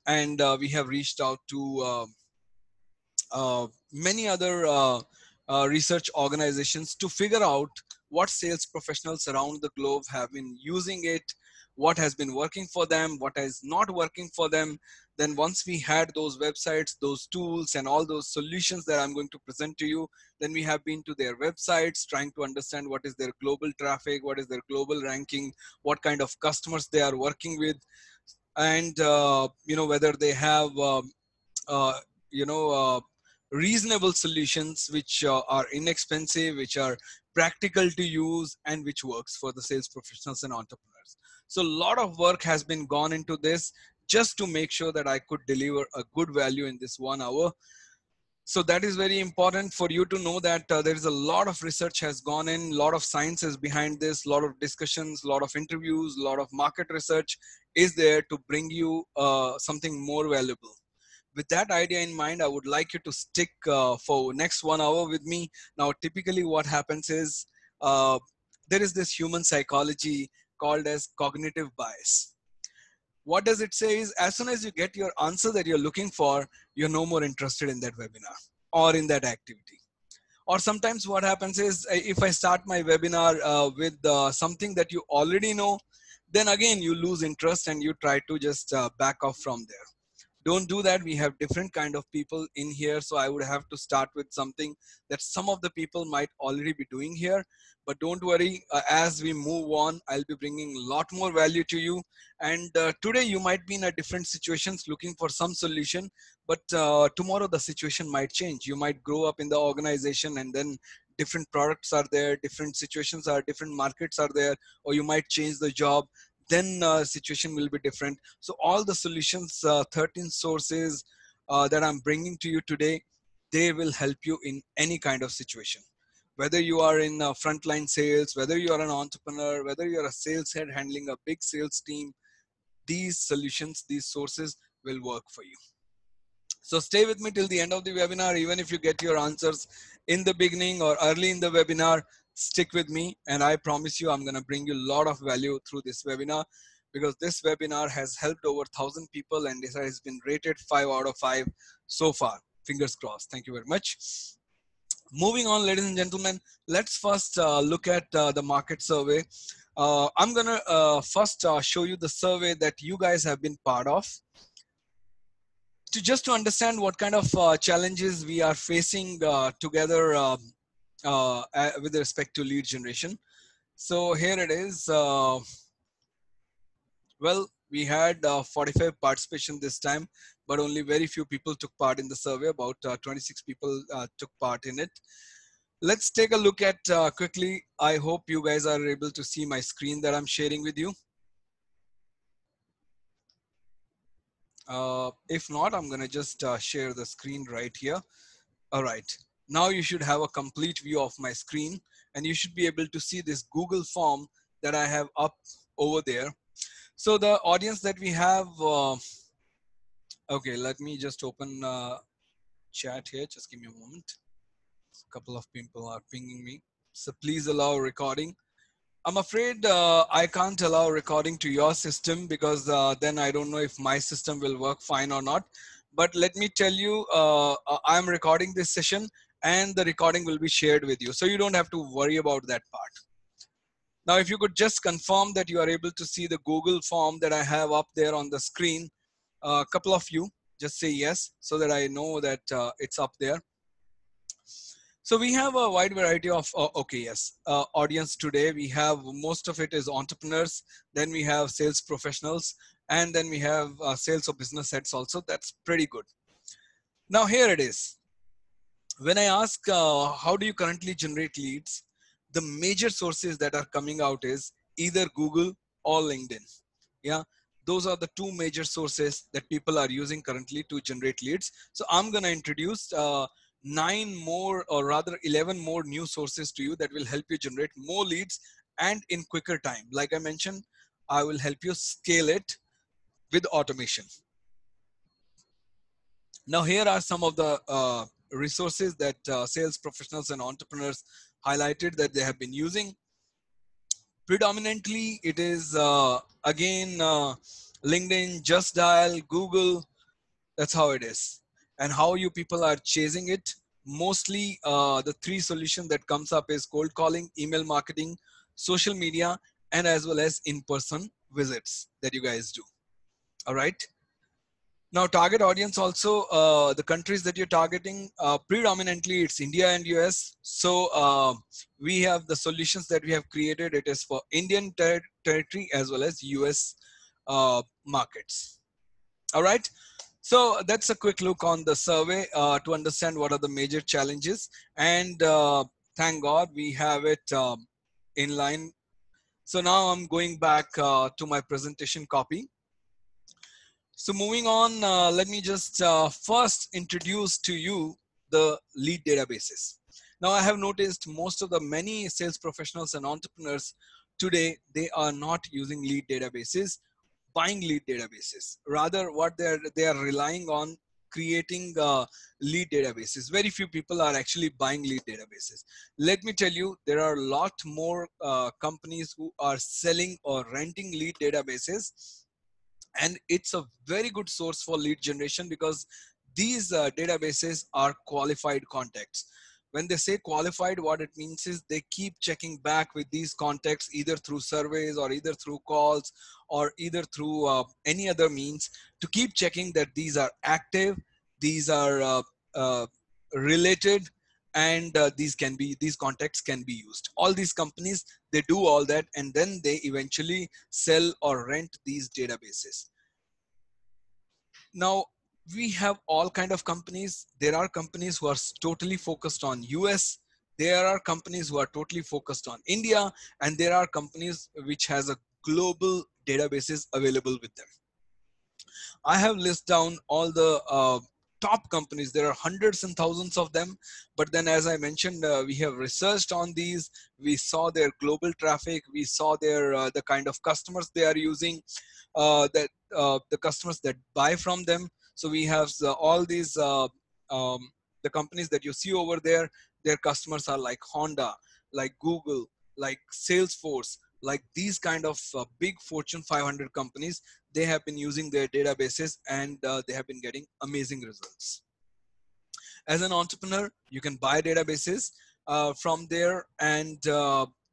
and we have reached out to many other research organizations to figure out what sales professionals around the globe have been using it, what has been working for them, what is not working for them. Then once we had those websites, those tools, and all those solutions that I'm going to present to you, then we have been to their websites trying to understand what is their global traffic, what is their global ranking, what kind of customers they are working with, and whether they have uh, you know uh, reasonable solutions which are inexpensive, which are practical to use, and which works for the sales professionals and entrepreneurs. So a lot of work has been gone into this just to make sure that I could deliver a good value in this 1 hour. So that is very important for you to know that there is a lot of research has gone in, a lot of science is behind this, a lot of discussions, a lot of interviews, a lot of market research is there to bring you something more valuable. With that idea in mind, I would like you to stick for next 1 hour with me. Now, typically what happens is uh, there is this human psychology called as cognitive bias. What does it say is, as soon as you get your answer that you're looking for, you're no more interested in that webinar or in that activity. Or sometimes what happens is, if I start my webinar with something that you already know, then again you lose interest and you try to just back off from there. Don't do that. We have different kind of people in here, so I would have to start with something that some of the people might already be doing here. But don't worry, as we move on, I'll be bringing a lot more value to you. And today you might be in a different situations looking for some solution, but tomorrow the situation might change. You might grow up in the organization, and then different products are there, different situations are, different markets are there, or you might change the job, then situation will be different. So all the solutions, 13 sources that I'm bringing to you today, they will help you in any kind of situation. Whether you are in frontline sales, whether you are an entrepreneur, whether you're a sales head handling a big sales team, these solutions, these sources will work for you. So stay with me till the end of the webinar. Even if you get your answers in the beginning or early in the webinar, stick with me. And I promise you, I'm going to bring you a lot of value through this webinar, because this webinar has helped over 1,000 people and this has been rated 5 out of 5 so far. Fingers crossed. Thank you very much. Moving on, ladies and gentlemen, let's first look at the market survey. I'm going to first show you the survey that you guys have been part of, to understand what kind of challenges we are facing together with respect to lead generation. So here it is. Well, we had 45 participation this time, but only very few people took part in the survey. About 26 people took part in it. Let's take a look at quickly. I hope you guys are able to see my screen that I'm sharing with you. If not, I'm going to just share the screen right here. All right. Now you should have a complete view of my screen, and you should be able to see this Google form that I have up over there. So the audience that we have, okay, let me just open chat here. Just give me a moment. A couple of people are pinging me. So please allow recording. I'm afraid I can't allow recording to your system, because then I don't know if my system will work fine or not. But let me tell you, I'm recording this session and the recording will be shared with you. So you don't have to worry about that part. Now, if you could just confirm that you are able to see the Google form that I have up there on the screen, a couple of you just say yes, so that I know that it's up there. So we have a wide variety of, okay, yes, audience today. We have, most of it is entrepreneurs. Then we have sales professionals, and then we have sales or business heads also. That's pretty good. Now here it is. When I ask, how do you currently generate leads? The major sources that are coming out is either Google or LinkedIn. Yeah, those are the two major sources that people are using currently to generate leads. So I'm going to introduce 9 more, or rather 11 more new sources to you that will help you generate more leads and in quicker time. Like I mentioned, I will help you scale it with automation. Now here are some of the resources that sales professionals and entrepreneurs highlighted that they have been using. Predominantly, it is again LinkedIn, Just Dial, Google. That's how it is. And how you people are chasing it. Mostly the three solutions that comes up is cold calling, email marketing, social media, and as well as in-person visits that you guys do. All right. Now, target audience also, the countries that you're targeting, predominantly it's India and US. So we have the solutions that we have created. It is for Indian territory as well as US markets. All right. So that's a quick look on the survey to understand what are the major challenges. And thank God we have it in line. So now I'm going back to my presentation copy. So moving on, let me just first introduce to you the lead databases. Now I have noticed most of the many sales professionals and entrepreneurs today, they are not using lead databases, buying lead databases. Rather what they are relying on creating lead databases. Very few people are actually buying lead databases. Let me tell you, there are a lot more companies who are selling or renting lead databases, and it's a very good source for lead generation because these databases are qualified contacts. When they say qualified, what it means is they keep checking back with these contacts either through surveys or either through calls or either through any other means to keep checking that these are active, these are uh, related, and these contacts can be used. All these companies, they do all that, and then they eventually sell or rent these databases. Now we have all kind of companies. There are companies who are totally focused on US, there are companies who are totally focused on India, and there are companies which has a global databases available with them. I have listed down all the top companies. There are hundreds and thousands of them. But then, as I mentioned, we have researched on these. We saw their global traffic. We saw their the kind of customers they are using, the customers that buy from them. So we have all these the companies that you see over there. Their customers are like Honda, like Google, like Salesforce, like these kind of big Fortune 500 companies. They have been using their databases, and they have been getting amazing results. As an entrepreneur, you can buy databases from there, and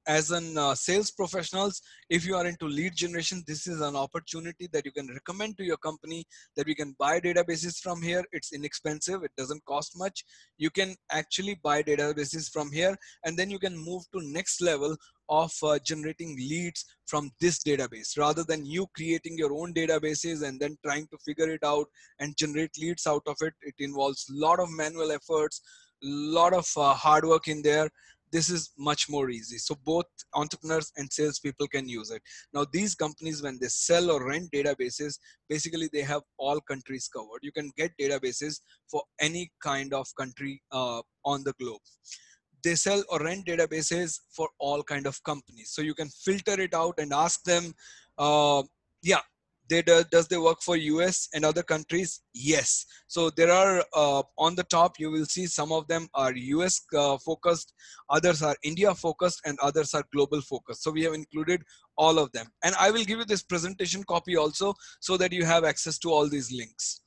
as an sales professionals, if you are into lead generation, this is an opportunity that you can recommend to your company that we can buy databases from here. It's inexpensive, it doesn't cost much. You can actually buy databases from here, and then you can move to next level of generating leads from this database, rather than you creating your own databases and then trying to figure it out and generate leads out of it. It involves a lot of manual efforts, a lot of hard work in there. This is much more easy. So both entrepreneurs and salespeople can use it. Now, these companies, when they sell or rent databases, basically they have all countries covered. You can get databases for any kind of country on the globe. They sell or rent databases for all kind of companies, so you can filter it out and ask them, uh, yeah, does they work for US and other countries? Yes. So there are on the top you will see some of them are US focused, others are India focused, and others are global focused. So we have included all of them, and I will give you this presentation copy also so that you have access to all these links.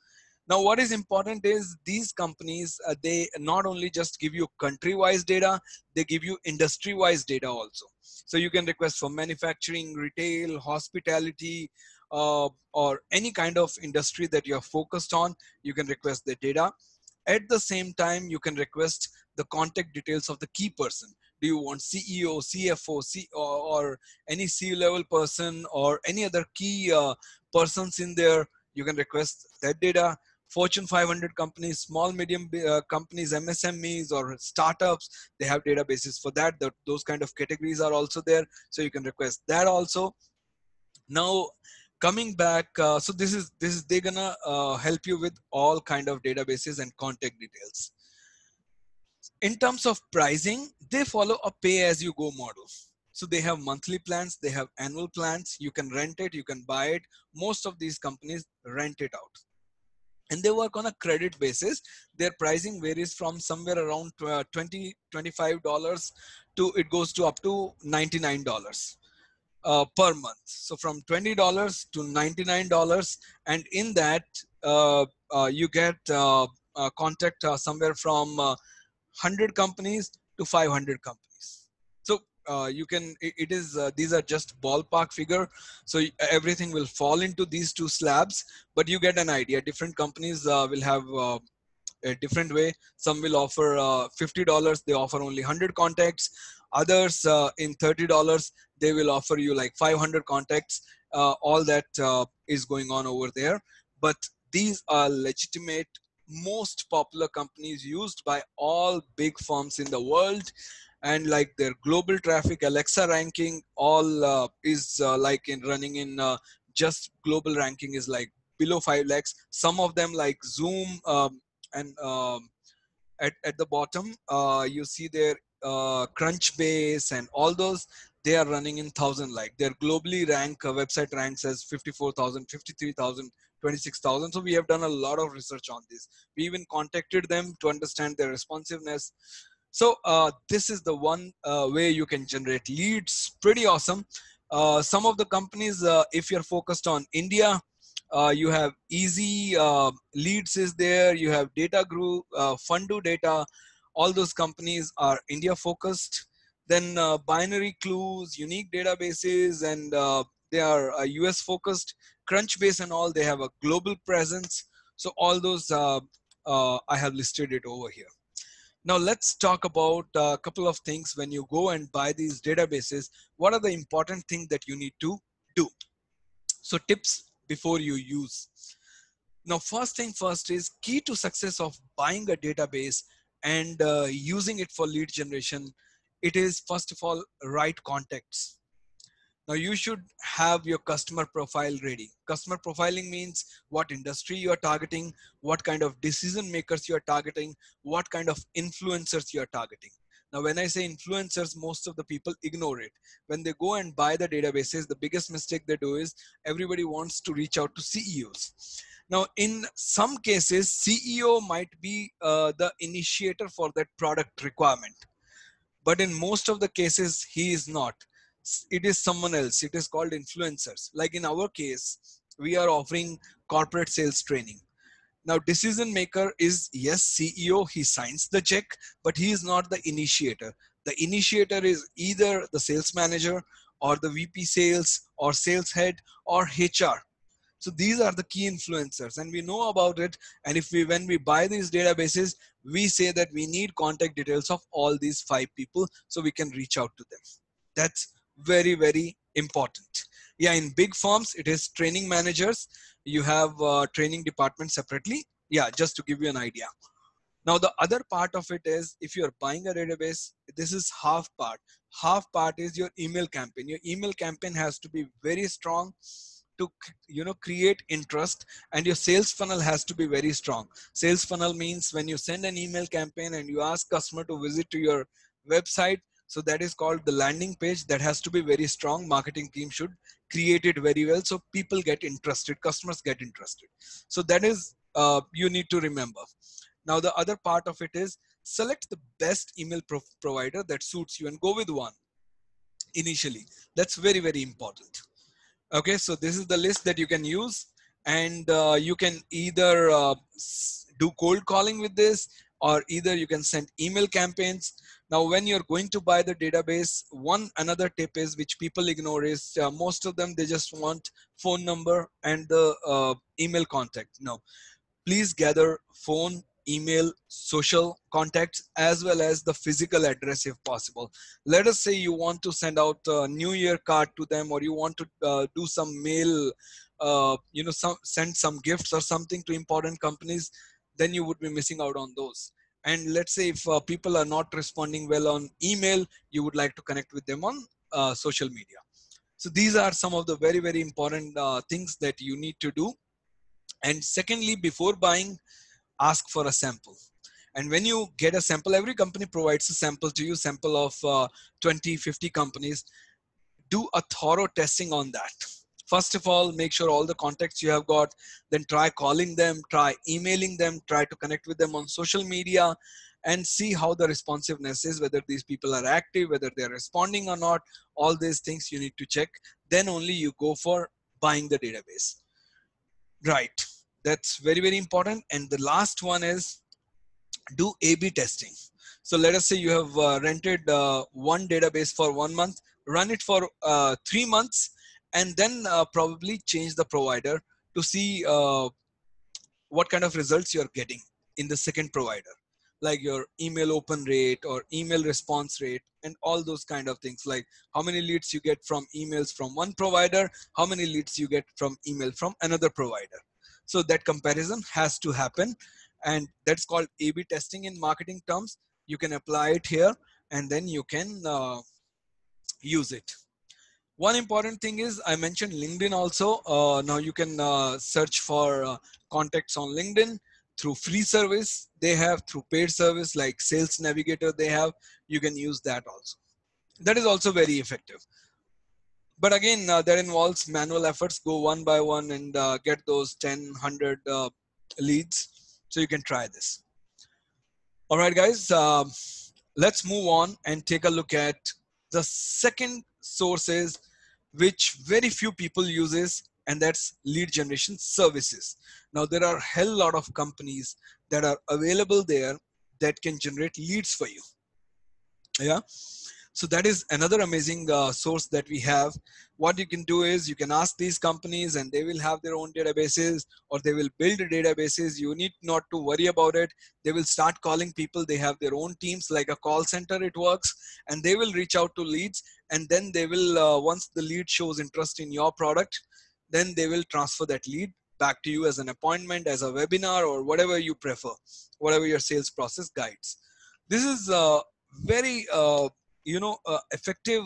Now, what is important is these companies, they not only just give you country-wise data, they give you industry-wise data also. So you can request for manufacturing, retail, hospitality, or any kind of industry that you're focused on, you can request the data. At the same time, you can request the contact details of the key person. Do you want CEO, CFO, or any C-level person or any other key persons in there? You can request that data. Fortune 500 companies, small, medium companies, MSMEs or startups, they have databases for that. Those kind of categories are also there. So you can request that also. Now, coming back, so this is they're gonna help you with all kind of databases and contact details. In terms of pricing, they follow a pay-as-you-go model. So they have monthly plans, they have annual plans. You can rent it, you can buy it. Most of these companies rent it out, and they work on a credit basis. Their pricing varies from somewhere around $20 $25 to it goes to up to $99. per month. So from $20 to $99, and in that you get contact somewhere from 100 companies to 500 companies. So you can, it is, these are just ballpark figure. So everything will fall into these two slabs, but you get an idea. Different companies will have a different way. Some will offer $50, they offer only 100 contacts. Others in $30, they will offer you like 500 contacts. All that is going on over there. But these are legitimate, most popular companies used by all big firms in the world. And like their global traffic, Alexa ranking, all is like in running in just global ranking is like below 5 lakhs. Some of them like Zoom, and at the bottom you see their Crunchbase and all those, they are running in 1,000. Like their globally website ranks as 54,000, 53,000, 26,000. So we have done a lot of research on this. We even contacted them to understand their responsiveness. So this is the one way you can generate leads. Pretty awesome. Some of the companies, if you're focused on India, you have Easy Leads is there. You have Data Group, Fundu Data. All those companies are India focused. Then Binary Clues, Unique Databases, and they are US focused. Crunchbase and all, they have a global presence. So all those I have listed it over here. Now let's talk about a couple of things. When you go and buy these databases, what are the important things that you need to do? So tips before you use. Now, first thing first is key to success of buying a database and using it for lead generation. It is first of all, right contacts. Now you should have your customer profile ready. Customer profiling means what industry you are targeting, what kind of decision makers you are targeting, what kind of influencers you are targeting. Now, when I say influencers, most of the people ignore it. When they go and buy the databases, the biggest mistake they do is everybody wants to reach out to CEOs. Now, in some cases, CEO might be the initiator for that product requirement, but in most of the cases he is not. It is someone else. It is called influencers. Like in our case, we are offering corporate sales training. Now decision maker is, yes, CEO, he signs the check, but he is not the initiator. The initiator is either the sales manager or the VP sales or sales head or HR. So these are the key influencers, and we know about it. And if we, when we buy these databases, we say that we need contact details of all these 5 people so we can reach out to them. That's very, very important. Yeah, in big firms, it is training managers. You have training department separately. Yeah, just to give you an idea. Now, the other part of it is, if you're buying a database, this is half part. Half part is your email campaign. Your email campaign has to be very strong to, create interest, and your sales funnel has to be very strong. Sales funnel means when you send an email campaign and you ask customer to visit to your website, so that is called the landing page. That has to be very strong. Marketing team should create it very well so people get interested, customers get interested. So that is you need to remember. Now the other part of it is, select the best email provider that suits you and go with one initially. That's very, very important. Okay, so this is the list that you can use, and you can either do cold calling with this, or either you can send email campaigns. Now, when you're going to buy the database, another tip is, which people ignore, is most of them, they just want phone number and the email contact. No, please gather phone, email, social contacts, as well as the physical address if possible. Let us say you want to send out a New Year card to them, or you want to do some mail, send some gifts or something to important companies, then you would be missing out on those. And let's say if people are not responding well on email, you would like to connect with them on social media. So these are some of the very, very important things that you need to do. And secondly, before buying, ask for a sample. And when you get a sample, every company provides a sample to you, sample of 20, 50 companies. Do a thorough testing on that. First of all, make sure all the contacts you have got, then try calling them, try emailing them, try to connect with them on social media, and see how the responsiveness is, whether these people are active, whether they're responding or not. All these things you need to check. Then only you go for buying the database. Right. That's very, very important. And the last one is do A/B testing. So let us say you have rented one database for 1 month, run it for 3 months, and then probably change the provider to see what kind of results you're getting in the second provider, like your email open rate or email response rate and all those kind of things, like how many leads you get from emails from one provider, how many leads you get from email from another provider. So that comparison has to happen, and that's called A/B testing in marketing terms. You can apply it here, and then you can use it. One important thing is I mentioned LinkedIn also. Now you can search for contacts on LinkedIn through free service they have, through paid service like Sales Navigator they have. You can use that also. That is also very effective. But again, that involves manual efforts. Go one by one and get those 10, 100 leads. So you can try this. All right, guys, let's move on and take a look at the second sources which very few people uses, and that's lead generation services. Now there are a hell lot of companies that are available there that can generate leads for you. Yeah. So that is another amazing source that we have. What you can do is you can ask these companies and they will have their own databases, or they will build databases. You need not to worry about it. They will start calling people. They have their own teams, like a call center it works, and they will reach out to leads. And then they will, once the lead shows interest in your product, then they will transfer that lead back to you as an appointment, as a webinar, or whatever you prefer, whatever your sales process guides. This is very effective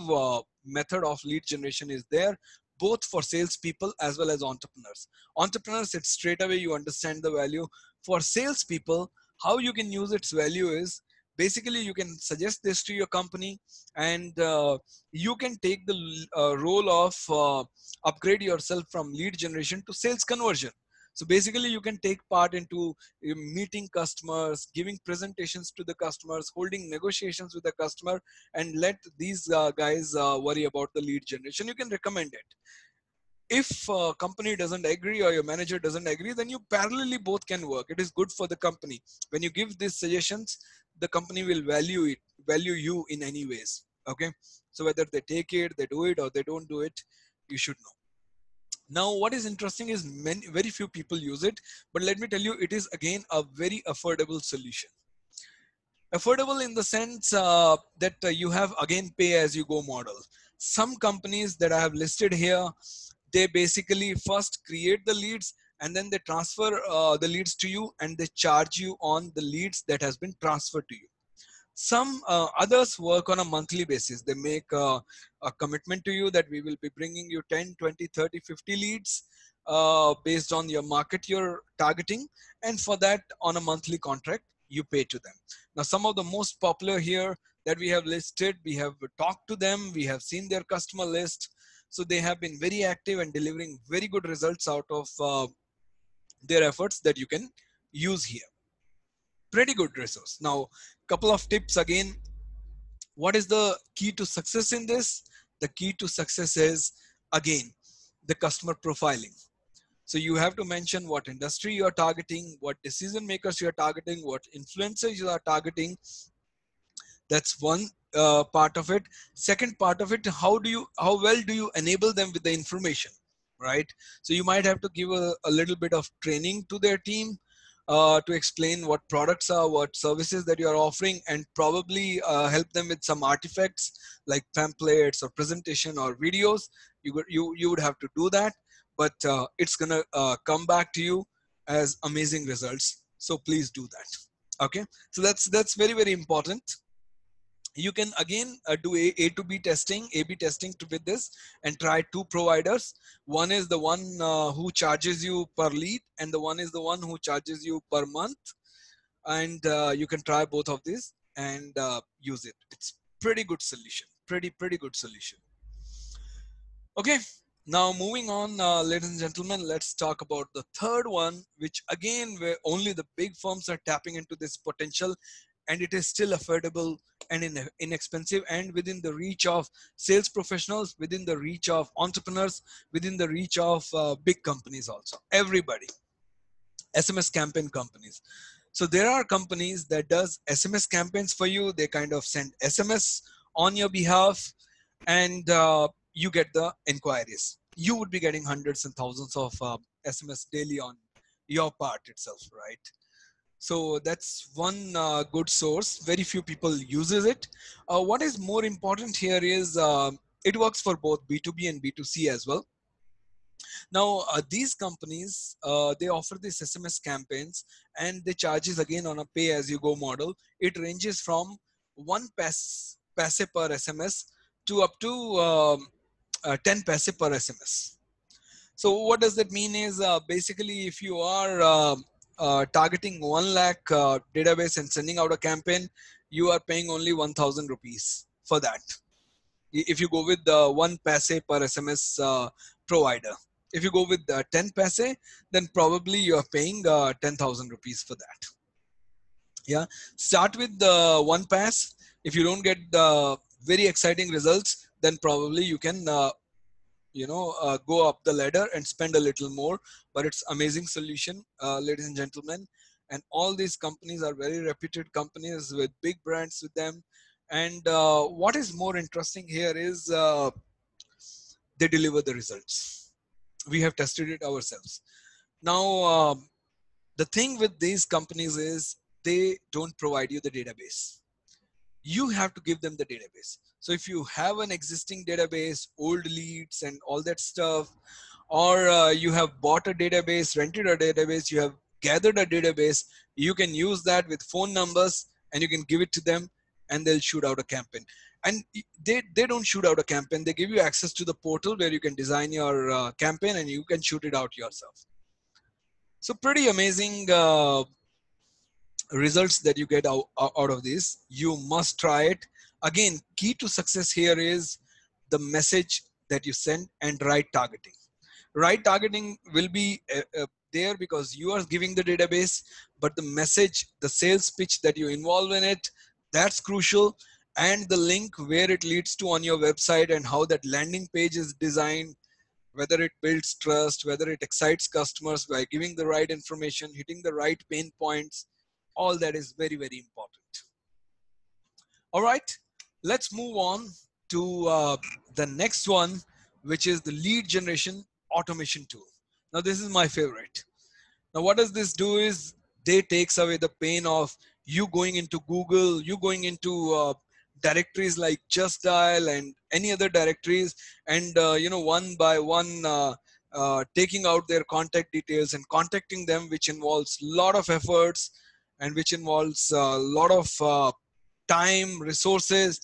method of lead generation is there, both for salespeople as well as entrepreneurs. Entrepreneurs, it's straight away you understand the value. For salespeople, how you can use its value is basically you can suggest this to your company, and you can take the role of upgrade yourself from lead generation to sales conversion. So basically you can take part into meeting customers, giving presentations to the customers, holding negotiations with the customer, and let these guys worry about the lead generation. You can recommend it. If a company doesn't agree or your manager doesn't agree, then you parallelly both can work. It is good for the company. When you give these suggestions, the company will value you in any ways. Okay. So whether they take it, they do it, or they don't do it, you should know. Now, what is interesting is very few people use it, but let me tell you, it is again a very affordable solution. Affordable in the sense that you have again pay as you go model. Some companies that I have listed here, they basically first create the leads and then they transfer the leads to you, and they charge you on the leads that has been transferred to you. Some others work on a monthly basis. They make a commitment to you that we will be bringing you 10, 20, 30, 50 leads based on your market you're targeting. And for that, on a monthly contract, you pay to them. Now, some of the most popular here that we have listed, we have talked to them, we have seen their customer list. So they have been very active and delivering very good results out of their efforts that you can use here. Pretty good resource. Now, couple of tips again. What is the key to success in this? The key to success is, again, the customer profiling. So you have to mention what industry you are targeting, what decision makers you are targeting, what influencers you are targeting. That's one part of it. Second part of it, how well do you enable them with the information, right? So you might have to give a little bit of training to their team to explain what products are, what services that you are offering, and probably help them with some artifacts like pamphlets or presentation or videos. You would have to do that, but it's gonna come back to you as amazing results. So please do that. Okay, so that's very, very important. You can again do A to B testing, A/B testing with this, and try two providers. One is the one who charges you per lead, and the one is the one who charges you per month. And you can try both of these and use it. It's pretty good solution. Pretty good solution. Okay. Now moving on, ladies and gentlemen, let's talk about the third one, which again, where only the big firms are tapping into this potential, and it is still affordable and inexpensive and within the reach of sales professionals, within the reach of entrepreneurs, within the reach of big companies also. Everybody, SMS campaign companies. So there are companies that does SMS campaigns for you. They kind of send SMS on your behalf, and you get the inquiries. You would be getting hundreds and thousands of SMS daily on your part itself, right? So that's one good source. Very few people uses it. What is more important here is it works for both B2B and B2C as well. Now, these companies, they offer these SMS campaigns and they charges again on a pay as you go model. It ranges from one paise per SMS to up to 10 paise per SMS. So what does that mean is basically if you are targeting 1 lakh database and sending out a campaign, you are paying only 1,000 rupees for that. If you go with the 1 paise per SMS provider. If you go with 10 paise, then probably you are paying 10,000 rupees for that. Yeah, start with the 1 pass. If you don't get the very exciting results, then probably you can go up the ladder and spend a little more. But it's amazing solution, ladies and gentlemen. And all these companies are very reputed companies with big brands with them. And what is more interesting here is they deliver the results. We have tested it ourselves. Now, the thing with these companies is they don't provide you the database. You have to give them the database. So if you have an existing database, old leads and all that stuff, or you have bought a database, rented a database, you have gathered a database, you can use that with phone numbers and you can give it to them and they'll shoot out a campaign. And they don't shoot out a campaign. They give you access to the portal where you can design your campaign and you can shoot it out yourself. So pretty amazing results that you get out of this. You must try it. Again, key to success here is the message that you send and right targeting. Right targeting will be there because you are giving the database, but the message, the sales pitch that you involve in it, that's crucial. And the link where it leads to on your website and how that landing page is designed, whether it builds trust, whether it excites customers by giving the right information, hitting the right pain points, all that is very, very important. All right, let's move on to the next one, which is the lead generation automation tool. Now, this is my favorite. Now, what does this do is they takes away the pain of you going into Google, you going into directories like Just Dial and any other directories, and one by one taking out their contact details and contacting them, which involves a lot of efforts and which involves a lot of time, resources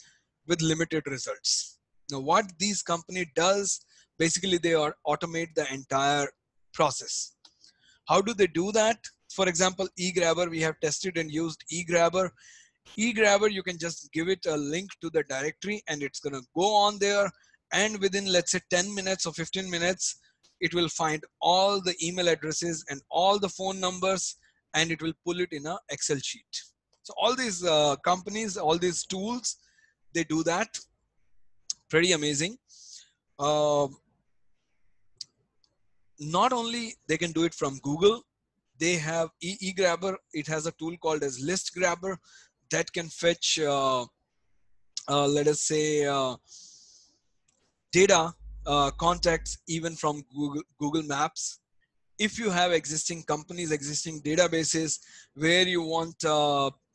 with limited results. Now, what these company does, basically they automate the entire process. How do they do that? For example, eGrabber, we have tested and used eGrabber. eGrabber, you can just give it a link to the directory and it's going to go on there. And within, let's say 10 minutes or 15 minutes, it will find all the email addresses and all the phone numbers, and it will pull it in an Excel sheet. So all these companies, all these tools, they do that. Pretty amazing. Not only they can do it from Google, they have eGrabber. It has a tool called as List Grabber that can fetch, let us say, data, contacts even from Google Maps. If you have existing companies, existing databases where you want,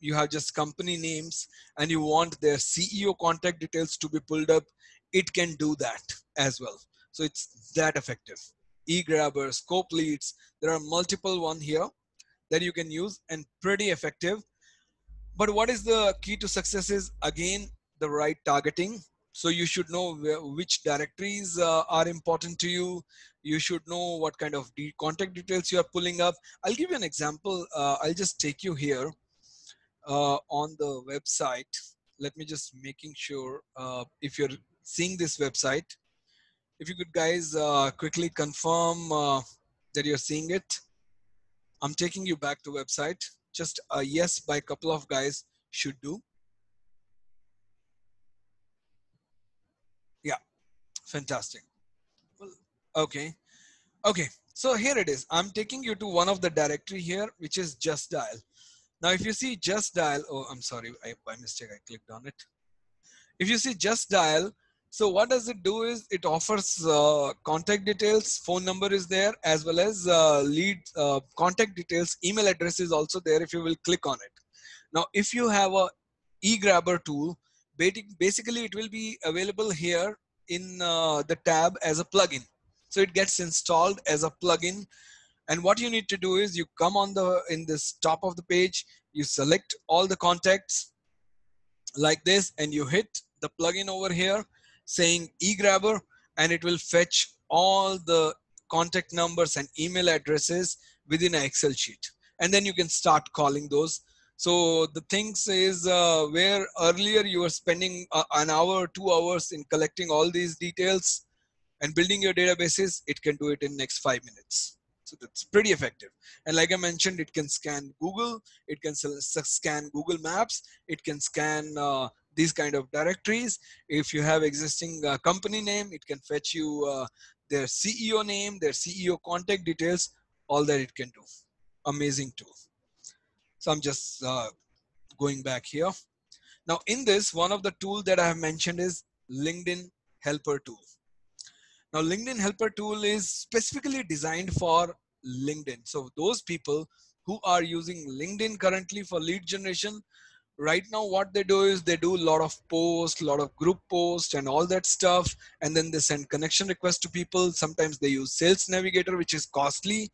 you have just company names and you want their CEO contact details to be pulled up, it can do that as well. So it's that effective. eGrabber, Scope Leads, there are multiple one here that you can use and pretty effective. But what is the key to success is, again, the right targeting. So you should know which directories are important to you. You should know what kind of contact details you are pulling up. I'll give you an example. I'll just take you here on the website. Let me just making sure if you're seeing this website, if you could guys quickly confirm that you're seeing it. I'm taking you back to website. Just a yes by a couple of guys should do. Yeah, fantastic. Well, okay. Okay, so here it is. I'm taking you to one of the directory here, which is Just Dial. Now, if you see Just Dial, oh, I'm sorry, by mistake I clicked on it. If you see Just Dial, so what does it do is it offers contact details, phone number is there, as well as lead contact details, email address is also there if you will click on it. Now, if you have a eGrabber tool, basically it will be available here in the tab as a plugin. So it gets installed as a plugin. And what you need to do is you come on in this top of the page, you select all the contacts like this, and you hit the plugin over here saying eGrabber, and it will fetch all the contact numbers and email addresses within an Excel sheet. And then you can start calling those. So the things is where earlier you were spending an hour, 2 hours in collecting all these details and building your databases, it can do it in next 5 minutes. So that's pretty effective. And like I mentioned, it can scan Google, it can scan Google Maps, it can scan these kind of directories. If you have existing company name, it can fetch you their CEO name, their CEO contact details, all that it can do. Amazing tool. So I'm just going back here. Now in this, one of the tool that I have mentioned is LinkedIn Helper tool. Now, LinkedIn Helper tool is specifically designed for LinkedIn. So those people who are using LinkedIn currently for lead generation, right now what they do is they do a lot of posts, a lot of group posts and all that stuff. And then they send connection requests to people. Sometimes they use Sales Navigator, which is costly.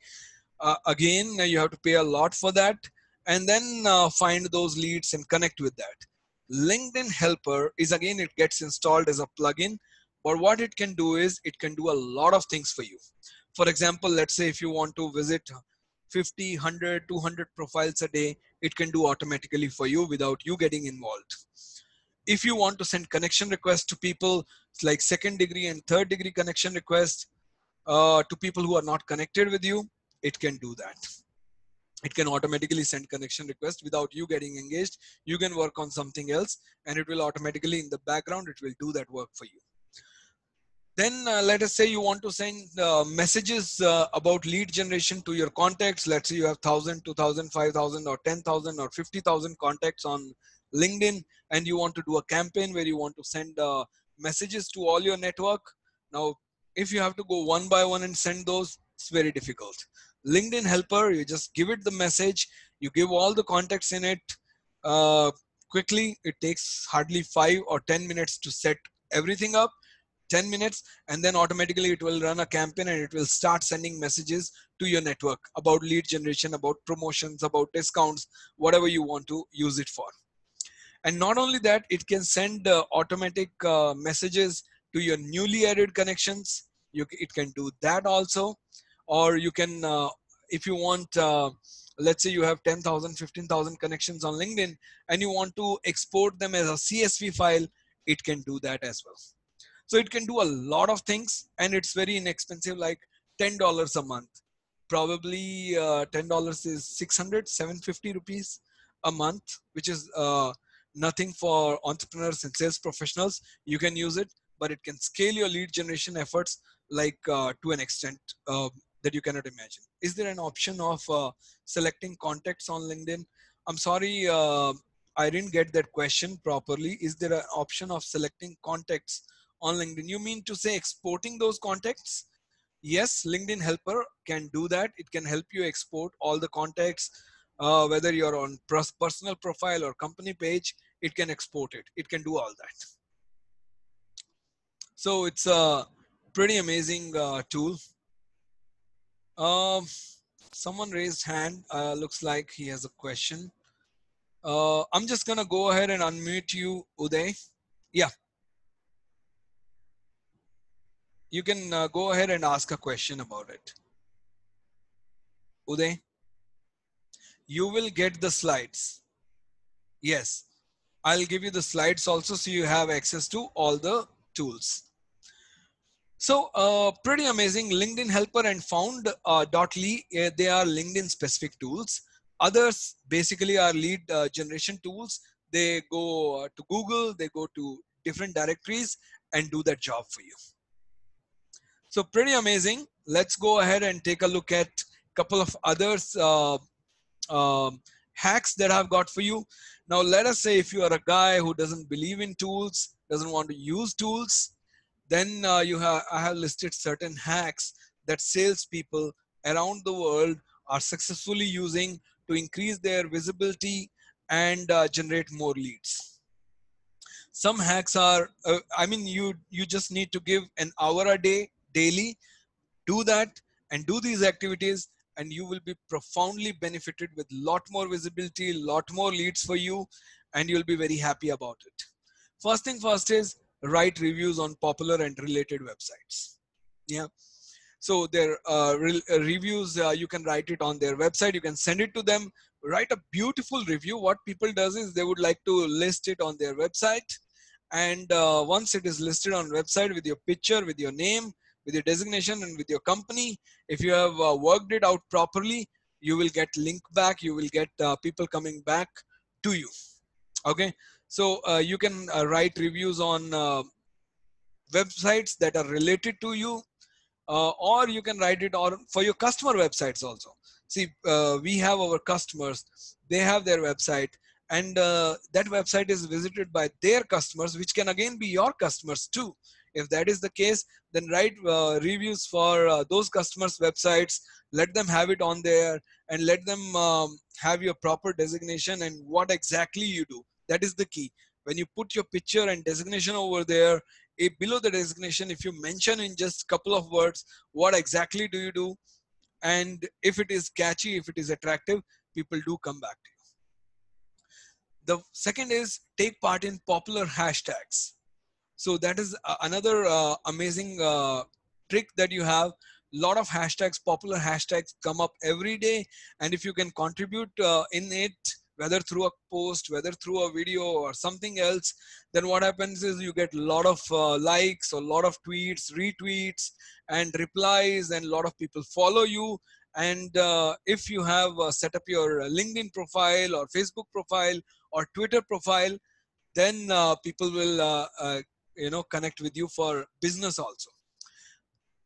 Again, you have to pay a lot for that. And then find those leads and connect with that. LinkedIn Helper is, again, it gets installed as a plugin. But what it can do is it can do a lot of things for you. For example, let's say if you want to visit 50, 100, 200 profiles a day, it can do automatically for you without you getting involved. If you want to send connection requests to people, it's like second degree and third degree connection requests to people who are not connected with you, it can do that. It can automatically send connection requests without you getting engaged. You can work on something else and it will automatically in the background, it will do that work for you. Then let us say you want to send messages about lead generation to your contacts. Let's say you have 1,000, 2,000, 5,000 or 10,000 or 50,000 contacts on LinkedIn, and you want to do a campaign where you want to send messages to all your network. Now, if you have to go one by one and send those, it's very difficult. LinkedIn Helper, you just give it the message, you give all the contacts in it quickly. It takes hardly 5 or 10 minutes to set everything up. 10 minutes, and then automatically it will run a campaign and it will start sending messages to your network about lead generation, about promotions, about discounts, whatever you want to use it for. And not only that, it can send automatic messages to your newly added connections. It can do that also. Or you can, if you want, let's say you have 10,000, 15,000 connections on LinkedIn and you want to export them as a CSV file, it can do that as well. So it can do a lot of things and it's very inexpensive, like $10 a month. Probably $10 is 600, 750 rupees a month, which is nothing for entrepreneurs and sales professionals. You can use it, but it can scale your lead generation efforts like to an extent that you cannot imagine. Is there an option of selecting contacts on LinkedIn? I'm sorry, I didn't get that question properly. Is there an option of selecting contacts on LinkedIn? You mean to say exporting those contacts? Yes, LinkedIn Helper can do that. It can help you export all the contacts, whether you're on personal profile or company page, it can export it. It can do all that. So it's a pretty amazing tool. Um, Someone raised hand. Looks like he has a question. I'm just gonna go ahead and unmute you, Uday. Yeah, you can go ahead and ask a question about it. Uday, you will get the slides. Yes, I'll give you the slides also so you have access to all the tools. So pretty amazing. LinkedIn Helper and Found.ly, they are LinkedIn specific tools. Others basically are lead generation tools. they go to Google, they go to different directories and do that job for you. So pretty amazing. Let's go ahead and take a look at a couple of others hacks that I've got for you. Now, let us say if you are a guy who doesn't believe in tools, doesn't want to use tools, then I have listed certain hacks that salespeople around the world are successfully using to increase their visibility and generate more leads. Some hacks are, I mean, you just need to give an hour a day daily, do that and do these activities, and you will be profoundly benefited with lot more visibility, lot more leads for you, and you'll be very happy about it. First thing first is write reviews on popular and related websites. Yeah. So their reviews, you can write it on their website. You can send it to them. Write a beautiful review. What people does is they would like to list it on their website. And once it is listed on website with your picture, with your name, with your designation and with your company, if you have worked it out properly, you will get link back. You will get people coming back to you. Okay. So you can write reviews on websites that are related to you, or you can write it on for your customer websites also. See, we have our customers, they have their website, and that website is visited by their customers, which can again be your customers too. If that is the case, then write reviews for those customers websites, let them have it on there, and let them have your proper designation and what exactly you do. That is the key. When you put your picture and designation over there, below the designation, if you mention in just a couple of words what exactly do you do, and if it is catchy, if it is attractive, people do come back to you. The second is take part in popular hashtags. So that is another amazing trick that you have. Lot of hashtags, popular hashtags come up every day, and if you can contribute in it, whether through a post, whether through a video or something else, then what happens is you get a lot of likes, or a lot of tweets, retweets and replies, and a lot of people follow you. And if you have set up your LinkedIn profile or Facebook profile or Twitter profile, then people will connect with you for business also.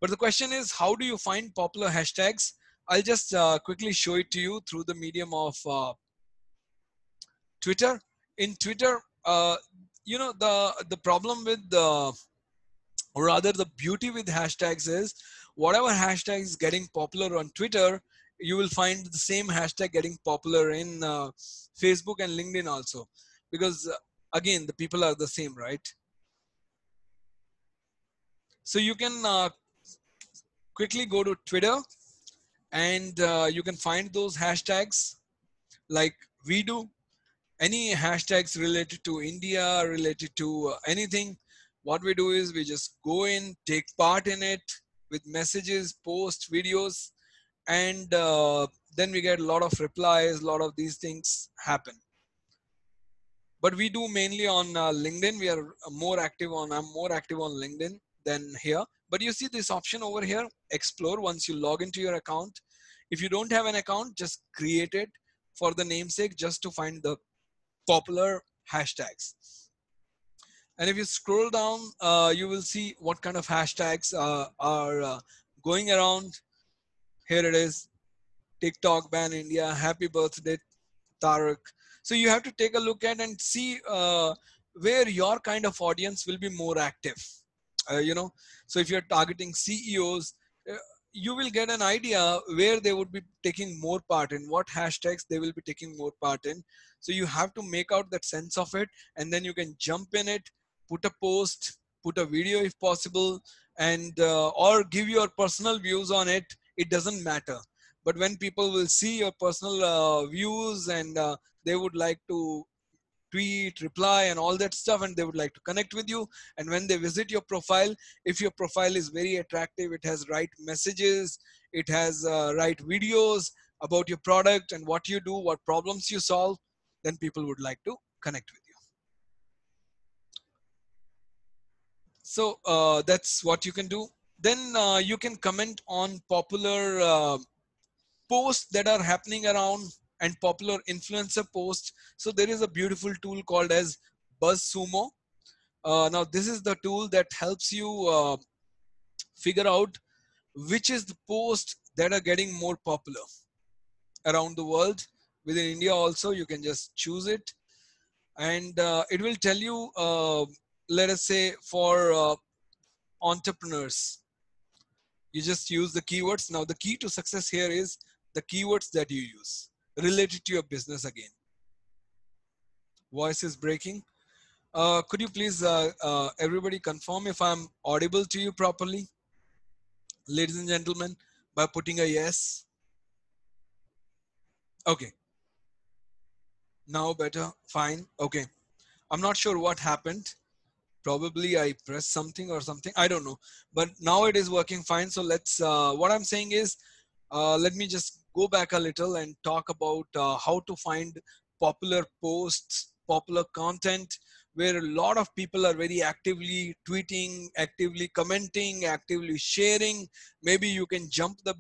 But the question is, how do you find popular hashtags? I'll just quickly show it to you through the medium of Twitter. In Twitter, the problem with or rather the beauty with hashtags is, whatever hashtag is getting popular on Twitter, you will find the same hashtag getting popular in Facebook and LinkedIn also, because again, the people are the same, right? So you can quickly go to Twitter, and you can find those hashtags like we do. Any hashtags related to India, related to anything, what we do is we just go in, take part in it with messages, posts, videos, and then we get a lot of replies, a lot of these things happen. But we do mainly on LinkedIn. We are more active on, I'm more active on LinkedIn than here. But you see this option over here, explore, once you log into your account. If you don't have an account, just create it for the namesake, just to find the popular hashtags. And if you scroll down, you will see what kind of hashtags are going around. Here it is, TikTok ban India, happy birthday Tarak. So you have to take a look at and see where your kind of audience will be more active. So if you're targeting CEOs, uh, you will get an idea where they would be taking more part in, what hashtags they will be taking more part in. So you have to make out that sense of it, and then you can jump in it, put a post, put a video if possible, and or give your personal views on it. It doesn't matter. But when people will see your personal views, and they would like to tweet, reply, and all that stuff, and they would like to connect with you. And when they visit your profile, if your profile is very attractive, it has right messages, it has right videos about your product and what you do, what problems you solve, then people would like to connect with you. So that's what you can do. Then you can comment on popular posts that are happening around. and popular influencer posts. So there is a beautiful tool called as BuzzSumo. Now this is the tool that helps you figure out which is the post that are getting more popular around the world. Within India also, you can just choose it, and it will tell you, let us say for entrepreneurs, you just use the keywords. Now the key to success here is the keywords that you use related to your business. Again, voice is breaking. Could you please everybody confirm if I'm audible to you properly, ladies and gentlemen, by putting a yes? Okay, now better, fine. Okay, I'm not sure what happened. Probably I pressed something or something, I don't know, but now it is working fine. So let's what I'm saying is, let me just go back a little and talk about how to find popular posts, popular content, where a lot of people are very actively tweeting, actively commenting, actively sharing. Maybe you can jump the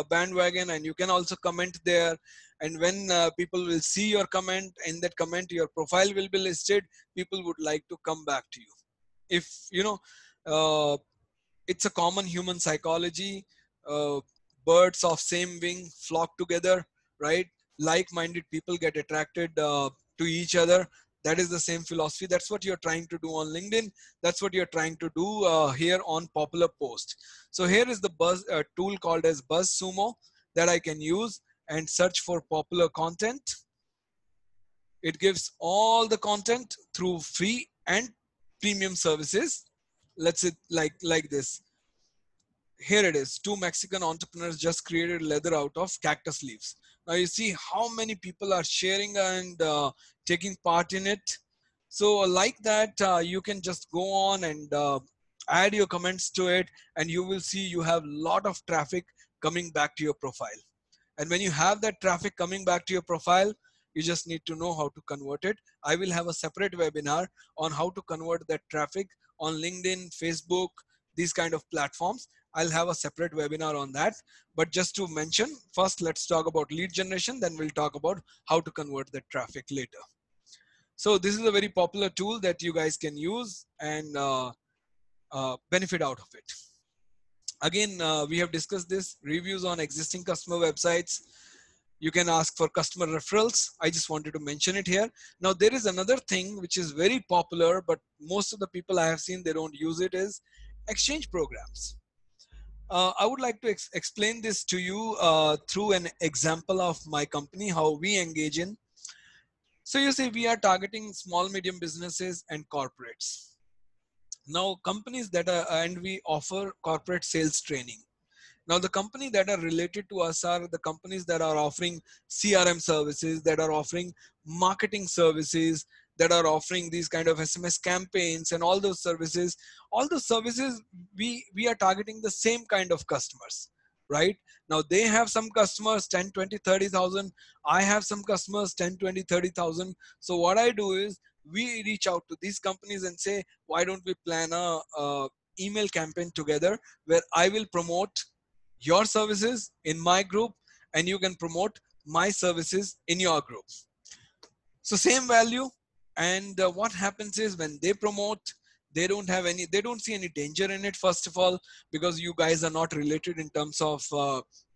bandwagon and you can also comment there. And when people will see your comment, in that comment your profile will be listed, people would like to come back to you. If you know, uh, it's a common human psychology. uh, Birds of same wing flock together, right? Like-minded people get attracted to each other. That is the same philosophy. That's what you're trying to do on LinkedIn. That's what you're trying to do here on popular post. So here is the buzz tool called as BuzzSumo that I can use and search for popular content. It gives all the content through free and premium services. Let's say like this. Here it is. Two Mexican entrepreneurs just created leather out of cactus leaves. Now you see how many people are sharing and taking part in it. So like that, you can just go on and add your comments to it, and you will see you have a lot of traffic coming back to your profile. And when you have that traffic coming back to your profile, you just need to know how to convert it. I will have a separate webinar on how to convert that traffic on LinkedIn, Facebook, these kind of platforms. I'll have a separate webinar on that. But just to mention, first let's talk about lead generation, then we'll talk about how to convert that traffic later. So this is a very popular tool that you guys can use and benefit out of it. Again, we have discussed this, reviews on existing customer websites. You can ask for customer referrals. I just wanted to mention it here. Now there is another thing which is very popular, but most of the people I have seen, they don't use it, is exchange programs. I would like to explain this to you through an example of my company, how we engage in. So you see, we are targeting small, medium businesses and corporates. Now companies that are, and we offer corporate sales training. Now, the company that are related to us are the companies that are offering CRM services, that are offering marketing services, that are offering these kind of SMS campaigns and all those services. All those services, we are targeting the same kind of customers, right? Now, they have some customers, 10, 20, 30,000. I have some customers, 10, 20, 30,000. So what I do is we reach out to these companies and say, why don't we plan a email campaign together where I will promote your services in my group and you can promote my services in your group. So same value. And what happens is when they promote, they don't see any danger in it, first of all, because you guys are not related in terms of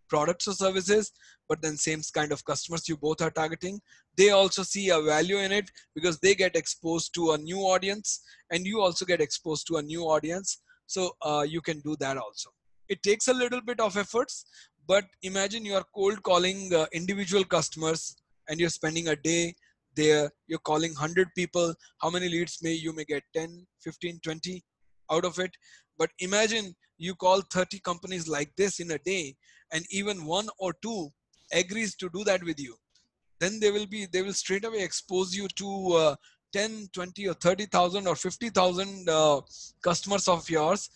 products or services, but then same kind of customers you both are targeting. They also see a value in it because they get exposed to a new audience and you also get exposed to a new audience. So you can do that also. It takes a little bit of efforts, but imagine you are cold calling individual customers and you're spending a day there, you're calling 100 people. How many leads you may get? 10, 15, 20 out of it. But imagine you call 30 companies like this in a day, and even one or two agrees to do that with you. Then they will straight away expose you to 10, 20 or 30,000 or 50,000 customers of yours,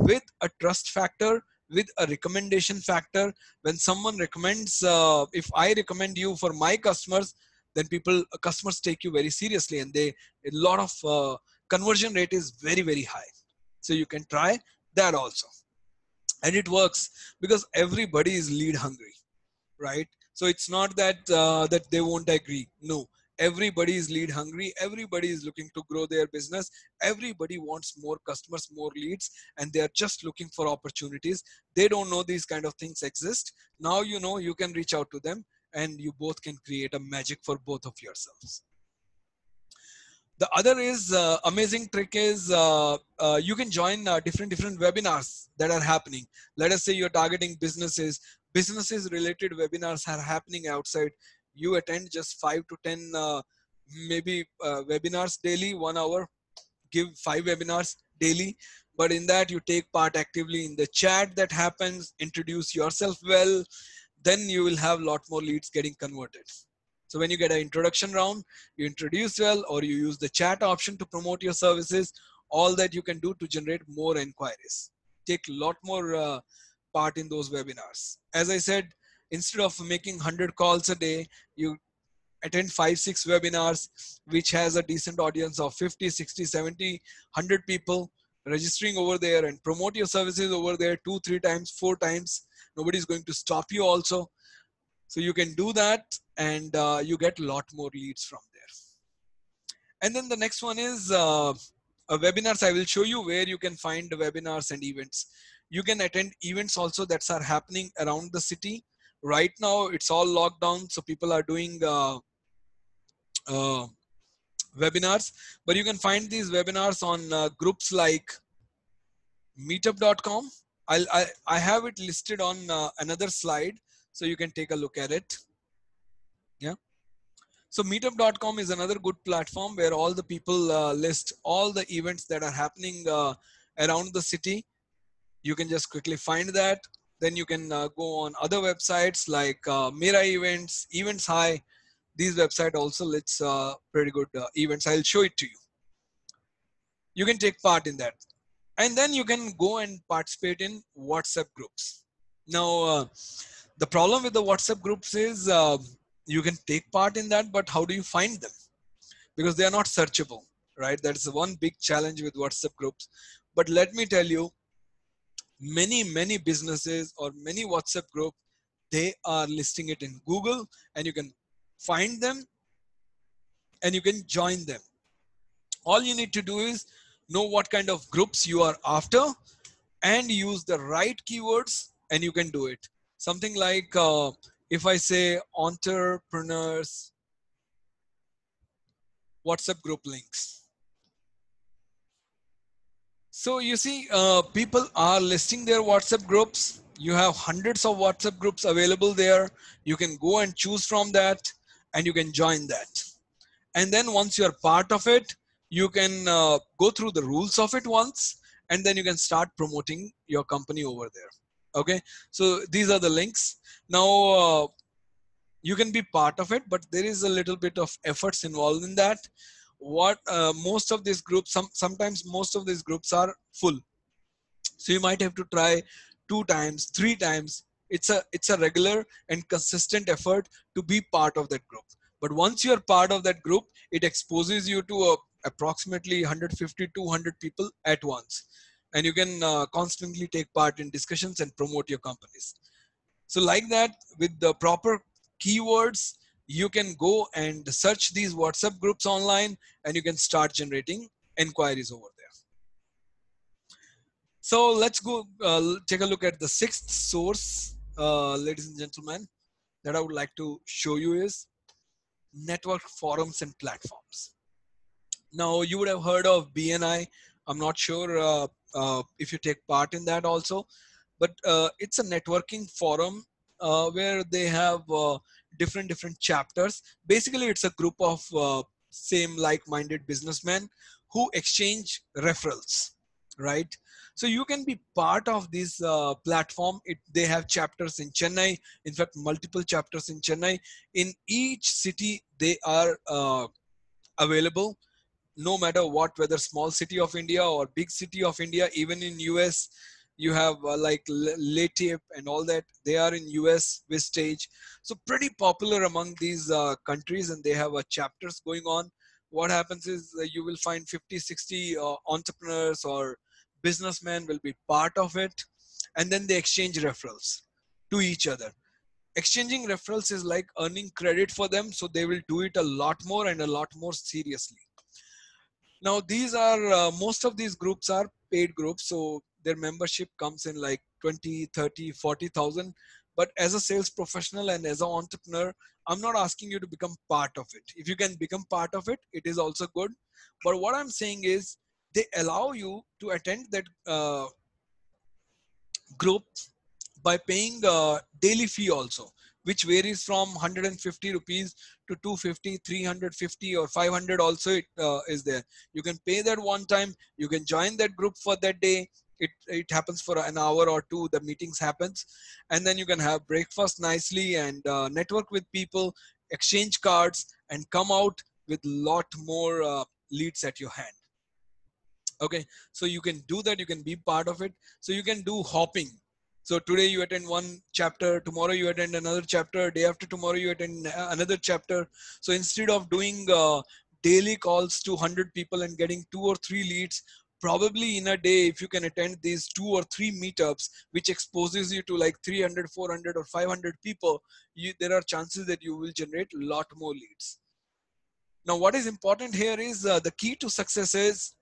with a trust factor, with a recommendation factor. When someone recommends, if I recommend you for my customers, then customers take you very seriously, and a lot of conversion rate is very, very high. So you can try that also. And it works because everybody is lead hungry, right? So it's not that that they won't agree. No, everybody is lead hungry, everybody is looking to grow their business, everybody wants more customers, more leads, and they are just looking for opportunities. They don't know these kind of things exist. Now you know, you can reach out to them, and you both can create a magic for both of yourselves. The other is amazing trick is you can join different webinars that are happening. Let us say you're targeting businesses related webinars are happening outside. You attend just 5 to 10 maybe webinars daily, 1 hour, give 5 webinars daily. But in that, you take part actively in the chat that happens, introduce yourself well, then you will have a lot more leads getting converted. So when you get an introduction round, you introduce well, or you use the chat option to promote your services, all that you can do to generate more inquiries. Take a lot more part in those webinars. As I said, instead of making 100 calls a day, you attend 5 6 webinars which has a decent audience of 50 60 70 100 people registering over there, and promote your services over there 2 3 times 4 times. Nobody's going to stop you also. So you can do that, and you get a lot more leads from there. And then the next one is webinars. I will show you where you can find the webinars and events. You can attend events also that are happening around the city. Right now it's all locked down, so people are doing uh, webinars, but you can find these webinars on groups like meetup.com. I have it listed on another slide, so you can take a look at it. Yeah. So meetup.com is another good platform where all the people list all the events that are happening around the city. You can just quickly find that. Then you can go on other websites like Mira Events, Events High. These website also lists pretty good events. I'll show it to you. You can take part in that. And then you can go and participate in WhatsApp groups. Now, the problem with the WhatsApp groups is you can take part in that, but how do you find them? Because they are not searchable, right? That's one big challenge with WhatsApp groups. But let me tell you, many businesses or many WhatsApp group, they are listing it in Google, and you can find them and you can join them. All you need to do is know what kind of groups you are after and use the right keywords, and you can do it. Something like if I say entrepreneurs WhatsApp group links. So you see, people are listing their WhatsApp groups. You have hundreds of WhatsApp groups available there. You can go and choose from that, and you can join that. And then once you're part of it, you can go through the rules of it once, and then you can start promoting your company over there. Okay, so these are the links. Now you can be part of it, but there is a little bit of efforts involved in that. What most of these groups, sometimes most of these groups are full, so you might have to try 2 times 3 times. It's a regular and consistent effort to be part of that group. But once you're part of that group, it exposes you to approximately 150 200 people at once, and you can constantly take part in discussions and promote your companies. So like that, with the proper keywords, you can go and search these WhatsApp groups online, and you can start generating inquiries over there. So let's go take a look at the sixth source, ladies and gentlemen, that I would like to show you is network forums and platforms. Now, you would have heard of BNI. I'm not sure if you take part in that also, but it's a networking forum where they have different chapters. Basically, it's a group of same like-minded businessmen who exchange referrals, right? So you can be part of this platform. They have chapters in Chennai, in fact, multiple chapters in Chennai. In each city, they are available, no matter what, whether small city of India or big city of India. Even in US, you have like Latip and all that. They are in US with stage. So pretty popular among these countries, and they have chapters going on. What happens is you will find 50 60 entrepreneurs or businessmen will be part of it, and then they exchange referrals to each other. Exchanging referrals is like earning credit for them, so they will do it a lot more and a lot more seriously. Now these are most of these groups are paid groups, so their membership comes in like 20, 30, 40,000. But as a sales professional and as an entrepreneur, I'm not asking you to become part of it. If you can become part of it, it is also good. But what I'm saying is they allow you to attend that group by paying a daily fee also, which varies from 150 rupees to 250, 350 or 500 also. It is there. You can pay that one time, you can join that group for that day. It happens for an hour or two, the meetings happens, and then you can have breakfast nicely and network with people, exchange cards, and come out with lot more leads at your hand. Okay, so you can do that, you can be part of it. So you can do hopping. So today you attend one chapter, tomorrow you attend another chapter, day after tomorrow you attend another chapter. So instead of doing daily calls to 100 people and getting 2 or 3 leads, probably in a day, if you can attend these 2 or 3 meetups, which exposes you to like 300, 400 or 500 people, there are chances that you will generate a lot more leads. Now what is important here is the key to success is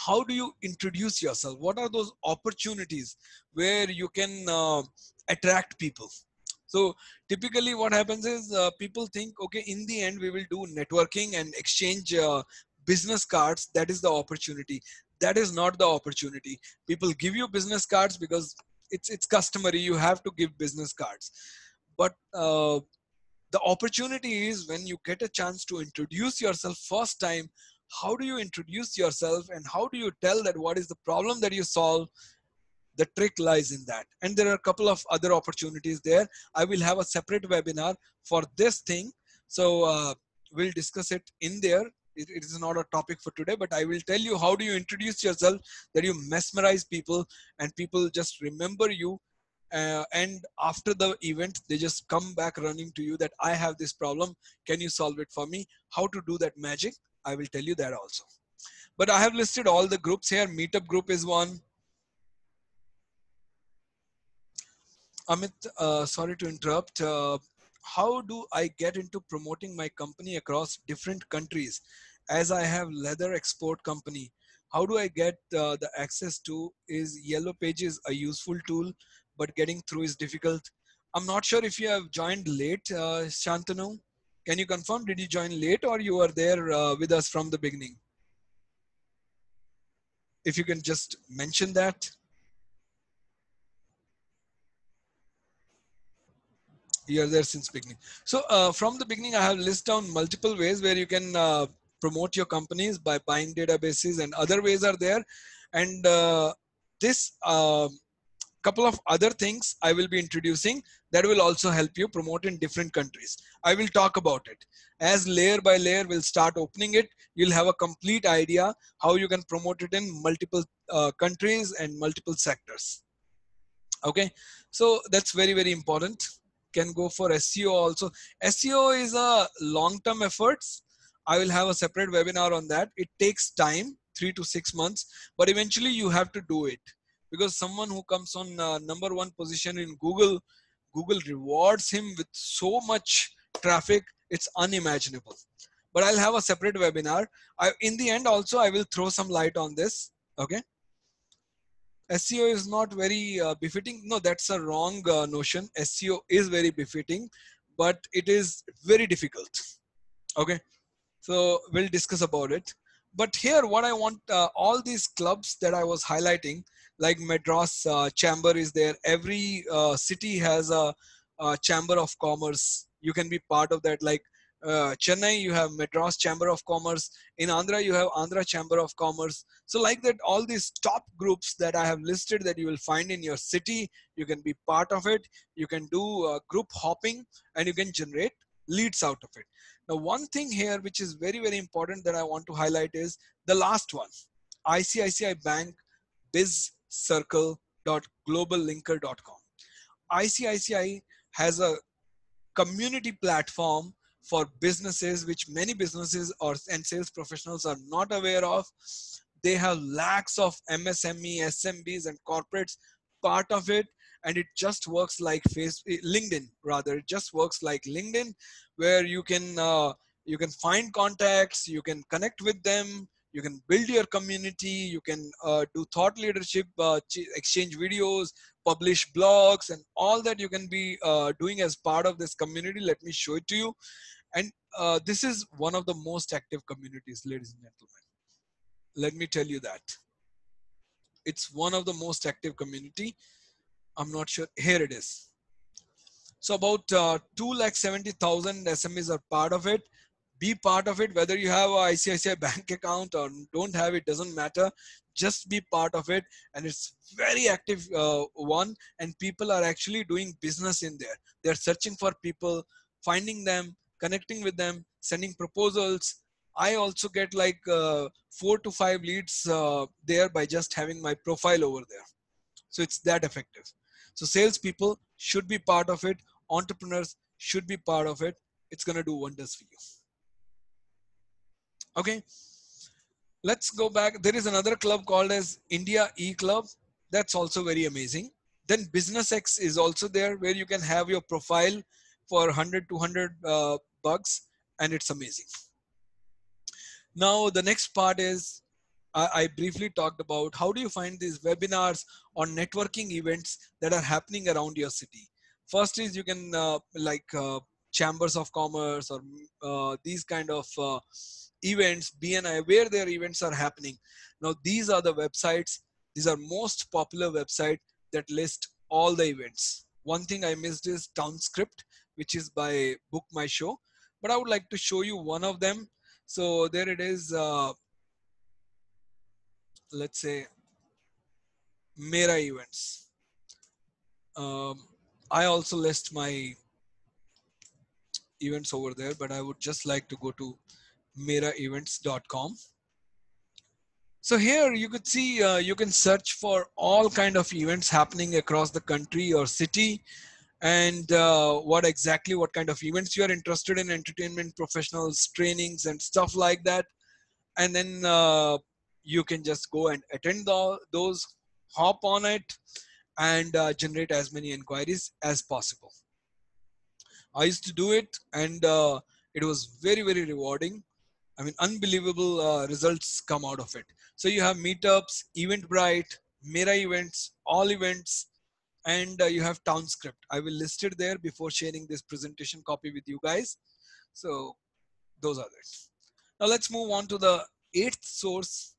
how do you introduce yourself? What are those opportunities where you can attract people? So typically what happens is people think, okay, in the end we will do networking and exchange business cards. That is the opportunity. That is not the opportunity. People give you business cards because it's customary. You have to give business cards. But the opportunity is when you get a chance to introduce yourself first time. How do you introduce yourself and how do you tell that what is the problem that you solve? The trick lies in that, and there are a couple of other opportunities there. I will have a separate webinar for this thing, so we'll discuss it in there. It is not a topic for today, but I will tell you how do you introduce yourself that you mesmerize people and people just remember you, and after the event they just come back running to you that I have this problem, can you solve it for me? How to do that magic, I will tell you that also. But I have listed all the groups here. Meetup group is one. Amit, sorry to interrupt. How do I get into promoting my company across different countries? As I have leather export company, how do I get the access to? Is Yellow Pages a useful tool, but getting through is difficult? I'm not sure if you have joined late, Shantanu. Can you confirm? Did you join late or you were there with us from the beginning? If you can just mention that. You're there since beginning. So from the beginning, I have listed down multiple ways where you can promote your companies by buying databases, and other ways are there. And this couple of other things I will be introducing that will also help you promote in different countries. I will talk about it. As layer by layer we'll start opening it, you'll have a complete idea how you can promote it in multiple countries and multiple sectors. Okay, so that's very, very important. Can go for SEO also. SEO is a long-term efforts. I will have a separate webinar on that. It takes time, 3 to 6 months, but eventually you have to do it, because someone who comes on #1 position in Google, Google rewards him with so much traffic, it's unimaginable. But I'll have a separate webinar. In the end also, I will throw some light on this. Okay. SEO is not very befitting. No, that's a wrong notion. SEO is very befitting, but it is very difficult. Okay, so we'll discuss about it. But here, what I want, all these clubs that I was highlighting, like Madras Chamber is there. Every city has a Chamber of Commerce. You can be part of that. Like Chennai, you have Madras Chamber of Commerce. In Andhra, you have Andhra Chamber of Commerce. So like that, all these top groups that I have listed that you will find in your city, you can be part of it. You can do group hopping and you can generate leads out of it. Now, one thing here, which is very, very important that I want to highlight is the last one, ICICI Bank bizcircle.globallinker.com. ICICI has a community platform for businesses, which many businesses and sales professionals are not aware of. They have lakhs of MSME, SMBs, and corporates part of it, and it just works like LinkedIn rather. It just works like LinkedIn, where you can find contacts, you can connect with them, you can build your community, you can do thought leadership, exchange videos, publish blogs, and all that you can be doing as part of this community. Let me show it to you. And this is one of the most active communities, ladies and gentlemen. Let me tell you that. It's one of the most active community. I'm not sure. Here it is. So about 2,70,000 SMEs are part of it. Be part of it, whether you have a ICICI bank account or don't have it, doesn't matter. Just be part of it, and it's very active one. And people are actually doing business in there. They're searching for people, finding them, connecting with them, sending proposals. I also get like 4 to 5 leads there by just having my profile over there. So it's that effective. So salespeople should be part of it. Entrepreneurs should be part of it. It's going to do wonders for you. Okay. Let's go back. There is another club called as India E-Club. That's also very amazing. Then Business X is also there, where you can have your profile for 100, 200 bucks, and it's amazing. Now, the next part is I briefly talked about how do you find these webinars or networking events that are happening around your city. First is you can chambers of commerce or these kind of events, BNI, where their events are happening. Now these are the websites. These are most popular website that list all the events. One thing I missed is Townscript, which is by Book My Show, but I would like to show you one of them. So there it is. Let's say Mera events. I also list my events over there, but I would just like to go to meraevents.com. So here you could see you can search for all kind of events happening across the country or city, and what kind of events you are interested in, entertainment professionals, trainings, and stuff like that. And then you can just go and attend those, hop on it, and generate as many inquiries as possible. I used to do it, and it was very, very rewarding. I mean, unbelievable results come out of it. So you have meetups, Eventbrite, Mera events, all events, and you have Townscript. I will list it there before sharing this presentation copy with you guys. So those are it. Now let's move on to the eighth source,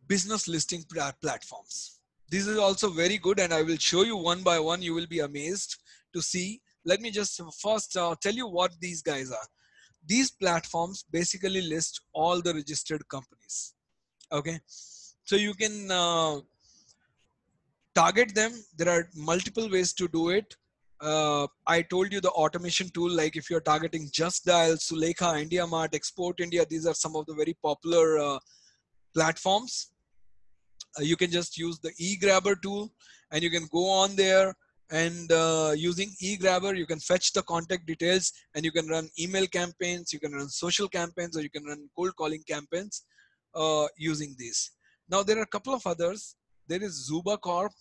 business listing platforms. This is also very good, and I will show you one by one. You will be amazed to see. Let me just first tell you what these guys are. These platforms basically list all the registered companies. Okay, so you can target them. There are multiple ways to do it. I told you the automation tool, like if you're targeting Just Dial, Sulekha, IndiaMart, Export India, these are some of the very popular platforms. You can just use the eGrabber tool, and you can go on there, and using eGrabber you can fetch the contact details, and you can run email campaigns, you can run social campaigns, or you can run cold calling campaigns using these. Now there are a couple of others. There is Zuba Corp,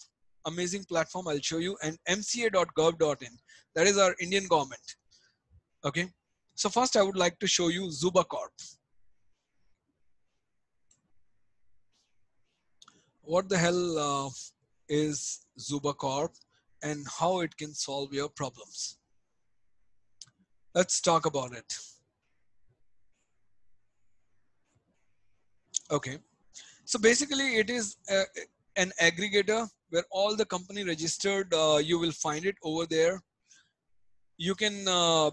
amazing platform, I'll show you, and mca.gov.in, that is our Indian government. Okay, so first I would like to show you Zuba Corp. What the hell is Zuba Corp and how it can solve your problems? Let's talk about it. Okay, so basically it is an aggregator where all the company registered, you will find it over there. You can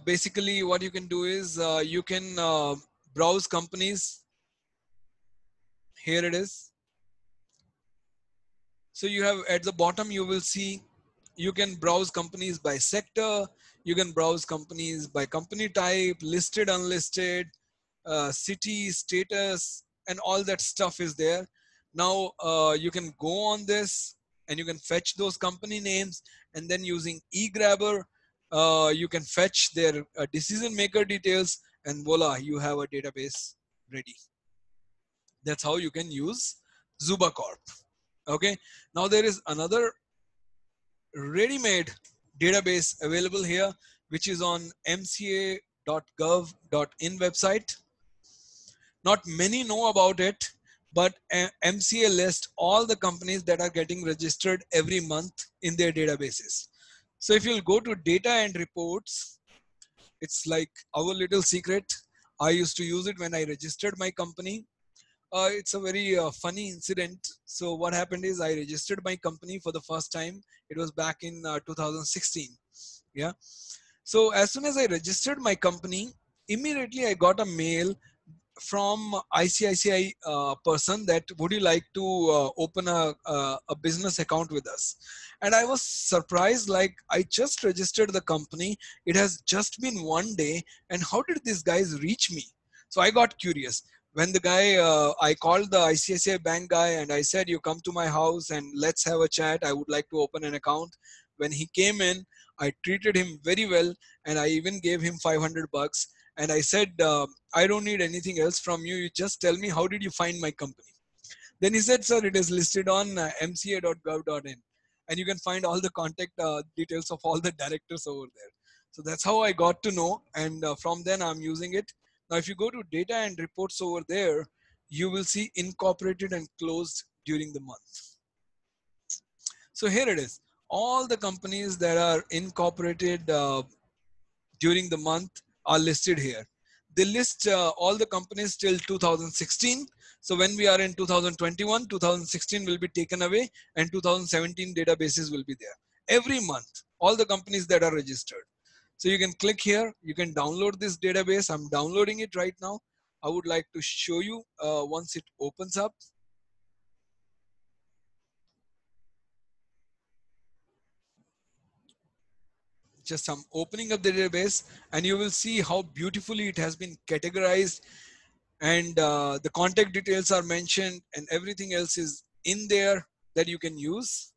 basically, what you can do is you can browse companies. Here it is. So you have at the bottom, you will see you can browse companies by sector, you can browse companies by company type, listed, unlisted, city, status, and all that stuff is there. Now you can go on this and you can fetch those company names, and then using eGrabber, you can fetch their decision maker details, and voila, you have a database ready. That's how you can use Zuba Corp. Okay, now there is another ready-made database available here, which is on mca.gov.in website. Not many know about it, but MCA lists all the companies that are getting registered every month in their databases. So if you'll go to data and reports, it's like our little secret. I used to use it when I registered my company. It's a very funny incident. So what happened is I registered my company for the first time. It was back in 2016. Yeah. So as soon as I registered my company, immediately I got a mail from ICICI person that would you like to open a business account with us? And I was surprised, like I just registered the company. It has just been one day, and how did these guys reach me? So I got curious. When the guy, I called the ICICI bank guy and I said, you come to my house and let's have a chat. I would like to open an account. When he came in, I treated him very well and I even gave him 500 bucks. And I said, I don't need anything else from you. You just tell me, how did you find my company? Then he said, sir, it is listed on mca.gov.in. And you can find all the contact details of all the directors over there. So that's how I got to know. And from then I'm using it. Now, if you go to data and reports over there, you will see incorporated and closed during the month. So here it is. All the companies that are incorporated during the month are listed here. They list all the companies till 2016. So when we are in 2021, 2016 will be taken away and 2017 databases will be there. Every month, all the companies that are registered. So you can click here, you can download this database. I'm downloading it right now. I would like to show you once it opens up. Just I'm opening up the database and you will see how beautifully it has been categorized and the contact details are mentioned and everything else is in there that you can use.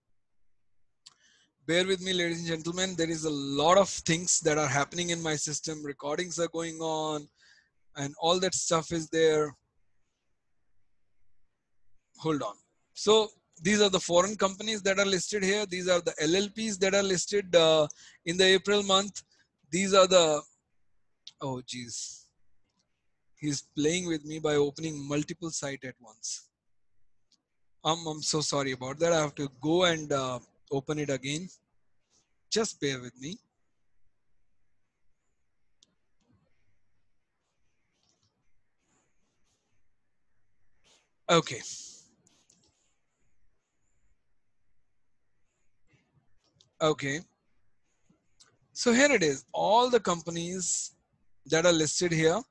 Bear with me, ladies and gentlemen. There is a lot of things that are happening in my system. Recordings are going on and all that stuff is there. Hold on. So these are the foreign companies that are listed here. These are the LLPs that are listed in the April month. These are the, oh geez, he's playing with me by opening multiple sites at once. I'm so sorry about that. I have to go and open it again. Just bear with me. Okay. Okay. So here it is. All the companies that are listed here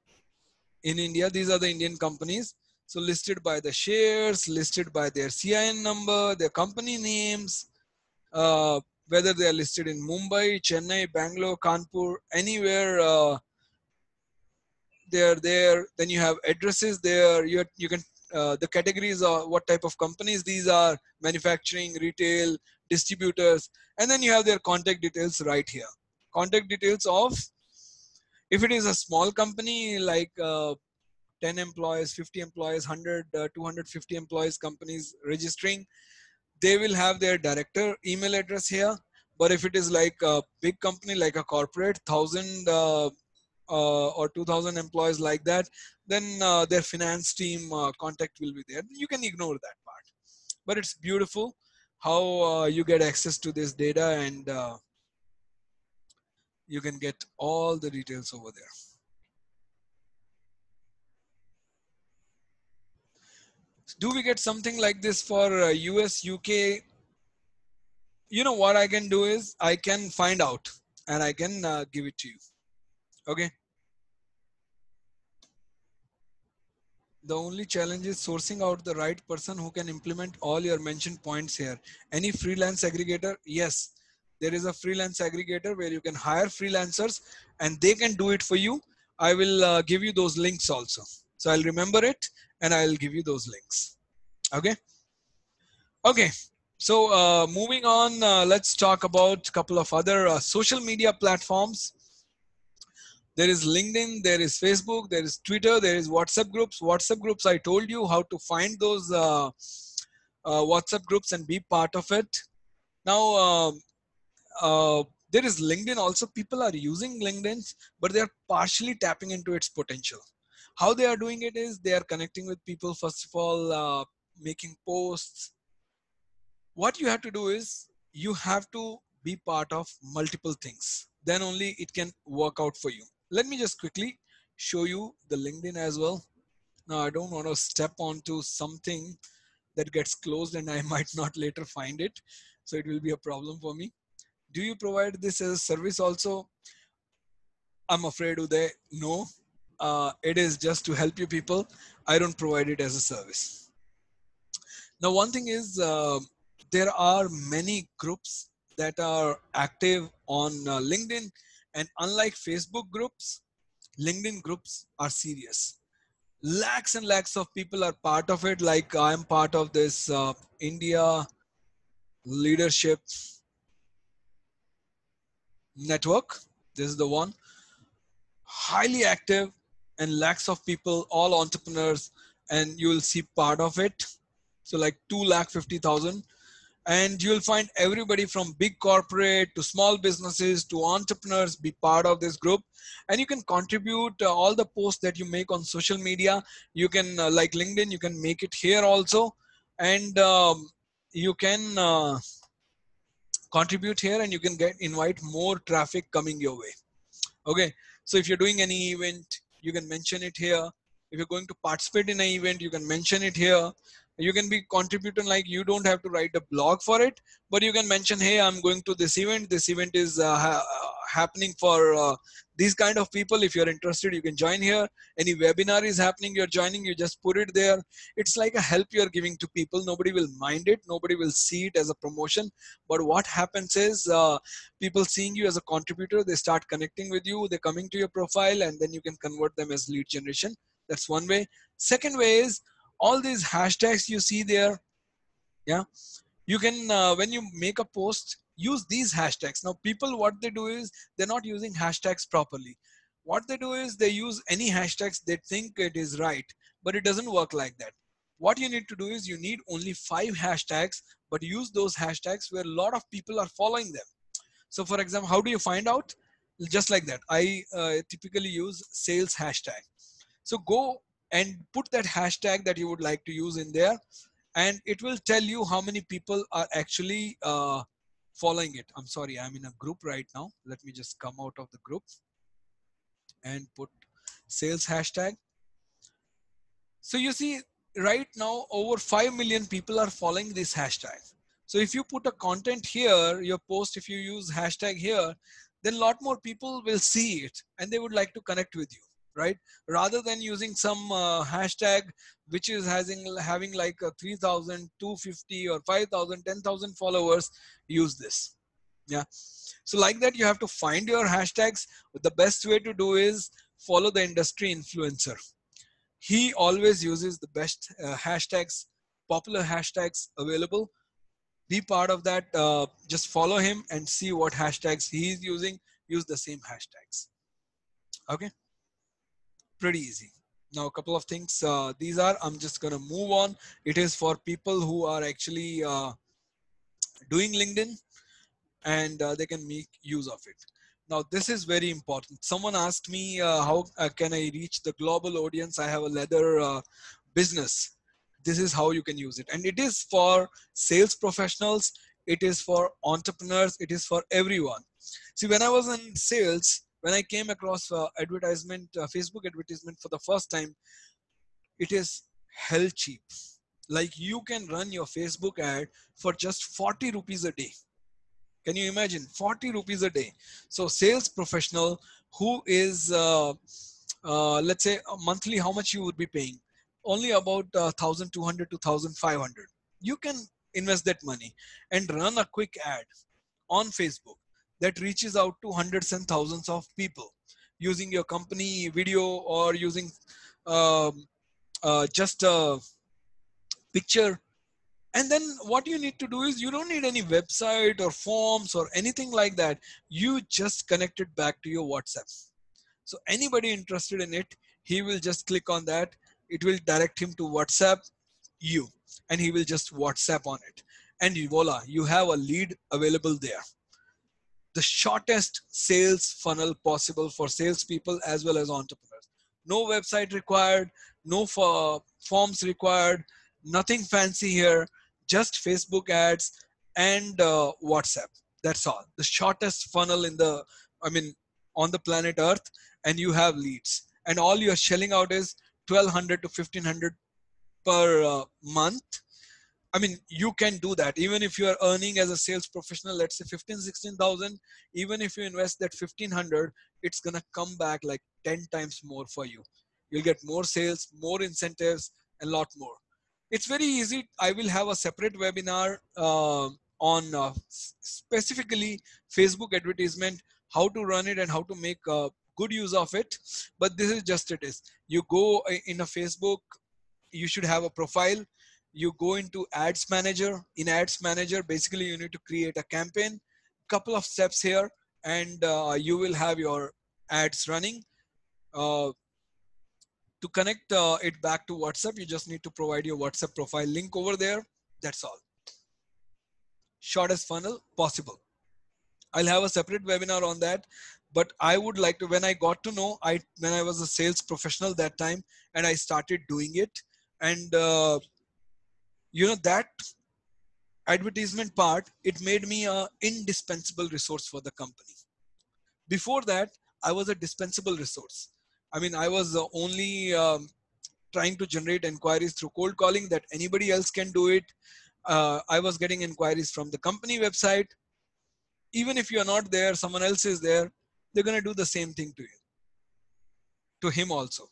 in India, these are the Indian companies. So listed by the shares, listed by their CIN number, their company names, whether they are listed in Mumbai, Chennai, Bangalore, Kanpur, anywhere they are there. Then you have addresses there. You can the categories are what type of companies these are: manufacturing, retail, distributors, and then you have their contact details right here. Contact details of, if it is a small company like 10 employees, 50 employees, 100, 250 employees companies registering, they will have their director email address here. But if it is like a big company, like a corporate, 1,000 or 2,000 employees like that, then their finance team contact will be there. You can ignore that part. But it's beautiful how you get access to this data and you can get all the details over there. Do we get something like this for US, UK? You know what I can do is I can find out and I can give it to you. Okay. The only challenge is sourcing out the right person who can implement all your mentioned points here. Any freelance aggregator? Yes, there is a freelance aggregator where you can hire freelancers and they can do it for you. I will give you those links also. So I'll remember it and I'll give you those links. Okay. Okay. So moving on, let's talk about a couple of other social media platforms. There is LinkedIn, there is Facebook, there is Twitter, there is WhatsApp groups. WhatsApp groups, I told you how to find those WhatsApp groups and be part of it. Now, there is LinkedIn also. People are using LinkedIn, but they are partially tapping into its potential. How they are doing it is they are connecting with people, first of all, making posts. What you have to do is you have to be part of multiple things. Then only it can work out for you. Let me just quickly show you the LinkedIn as well. Now, I don't want to step onto something that gets closed and I might not later find it. So it will be a problem for me. Do you provide this as a service also? I'm afraid Uday, no. It is just to help you people. I don't provide it as a service. Now, one thing is there are many groups that are active on LinkedIn, and unlike Facebook groups, LinkedIn groups are serious. Lakhs and lakhs of people are part of it. Like I'm part of this India Leadership Network. This is the one. Highly active and lakhs of people, all entrepreneurs, and you will see part of it. So like 250,000, and you'll find everybody from big corporate to small businesses to entrepreneurs be part of this group. And you can contribute all the posts that you make on social media. You can like LinkedIn, you can make it here also, and you can contribute here, and you can get invite more traffic coming your way. Okay, so if you're doing any event, you can mention it here. If you're going to participate in an event, you can mention it here. You can be contributing, like you don't have to write a blog for it, but you can mention, hey, I'm going to this event. This event is happening for these kind of people. If you're interested, you can join here. Any webinar is happening, you're joining, you just put it there. It's like a help you're giving to people. Nobody will mind it. Nobody will see it as a promotion. But what happens is people seeing you as a contributor, they start connecting with you, they're coming to your profile, and then you can convert them as lead generation. That's one way. Second way is all these hashtags you see there. Yeah, you can when you make a post, use these hashtags. Now people, what they do is they're not using hashtags properly. What they do is they use any hashtags they think it is right, but it doesn't work like that. What you need to do is you need only 5 hashtags, but use those hashtags where a lot of people are following them. So for example, how do you find out? Just like that, I typically use sales hashtag. So go and put that hashtag that you would like to use in there, and it will tell you how many people are actually following it. I'm sorry, I'm in a group right now. Let me just come out of the group and put sales hashtag. So you see right now over 5 million people are following this hashtag. So if you put a content here, your post, if you use hashtag here, then a lot more people will see it and they would like to connect with you, right? Rather than using some hashtag which is having like 3,250 or 5,000, 10,000 followers, use this. Yeah. So like that, you have to find your hashtags. The best way to do is follow the industry influencer. He always uses the best hashtags, popular hashtags available. Be part of that. Just follow him and see what hashtags he is using. Use the same hashtags. Okay, pretty easy. Now a couple of things. These are, I'm just gonna move on. It is for people who are actually doing LinkedIn, and they can make use of it. Now this is very important. Someone asked me how can I reach the global audience? I have a leather business. This is how you can use it, and it is for sales professionals, it is for entrepreneurs, it is for everyone. See, when I was in sales, when I came across advertisement, Facebook advertisement for the first time, it is hell cheap. Like you can run your Facebook ad for just 40 rupees a day. Can you imagine? 40 rupees a day. So sales professional who is, let's say monthly, how much you would be paying? Only about 1,200 to 1,500. You can invest that money and run a quick ad on Facebook that reaches out to hundreds and thousands of people using your company video or using um, just a picture. And then what you need to do is you don't need any website or forms or anything like that. You just connect it back to your WhatsApp. So anybody interested in it, he will just click on that. It will direct him to WhatsApp you, and he will just WhatsApp on it. And voila, you have a lead available there. the shortest sales funnel possible for salespeople as well as entrepreneurs. No website required, no forms required, nothing fancy here, just Facebook ads and WhatsApp. That's all. The shortest funnel in the, I mean, on the planet Earth, and you have leads. And all you're shelling out is 1200 to 1500 per month. I mean, you can do that even if you are earning as a sales professional, let's say 15, 16,000. Even if you invest that 1500, it's gonna come back like 10 times more for you. You'll get more sales, more incentives, and lot more. It's very easy. I will have a separate webinar on specifically Facebook advertisement, how to run it and how to make good use of it. But this is just it is. You go in a Facebook, you should have a profile. You go into ads manager. In ads manager, basically you need to create a campaign, couple of steps here, and you will have your ads running. To connect it back to WhatsApp, you just need to provide your WhatsApp profile link over there. That's all. Shortest funnel possible. I'll have a separate webinar on that. But I would like to, when I got to know, when I was a sales professional that time, and I started doing it, and you know, that advertisement part, it made me a indispensable resource for the company. Before that, I was a dispensable resource. I mean, I was only trying to generate inquiries through cold calling, that anybody else can do it. I was getting inquiries from the company website. Even if you're not there, someone else is there, they're going to do the same thing to you, to him also.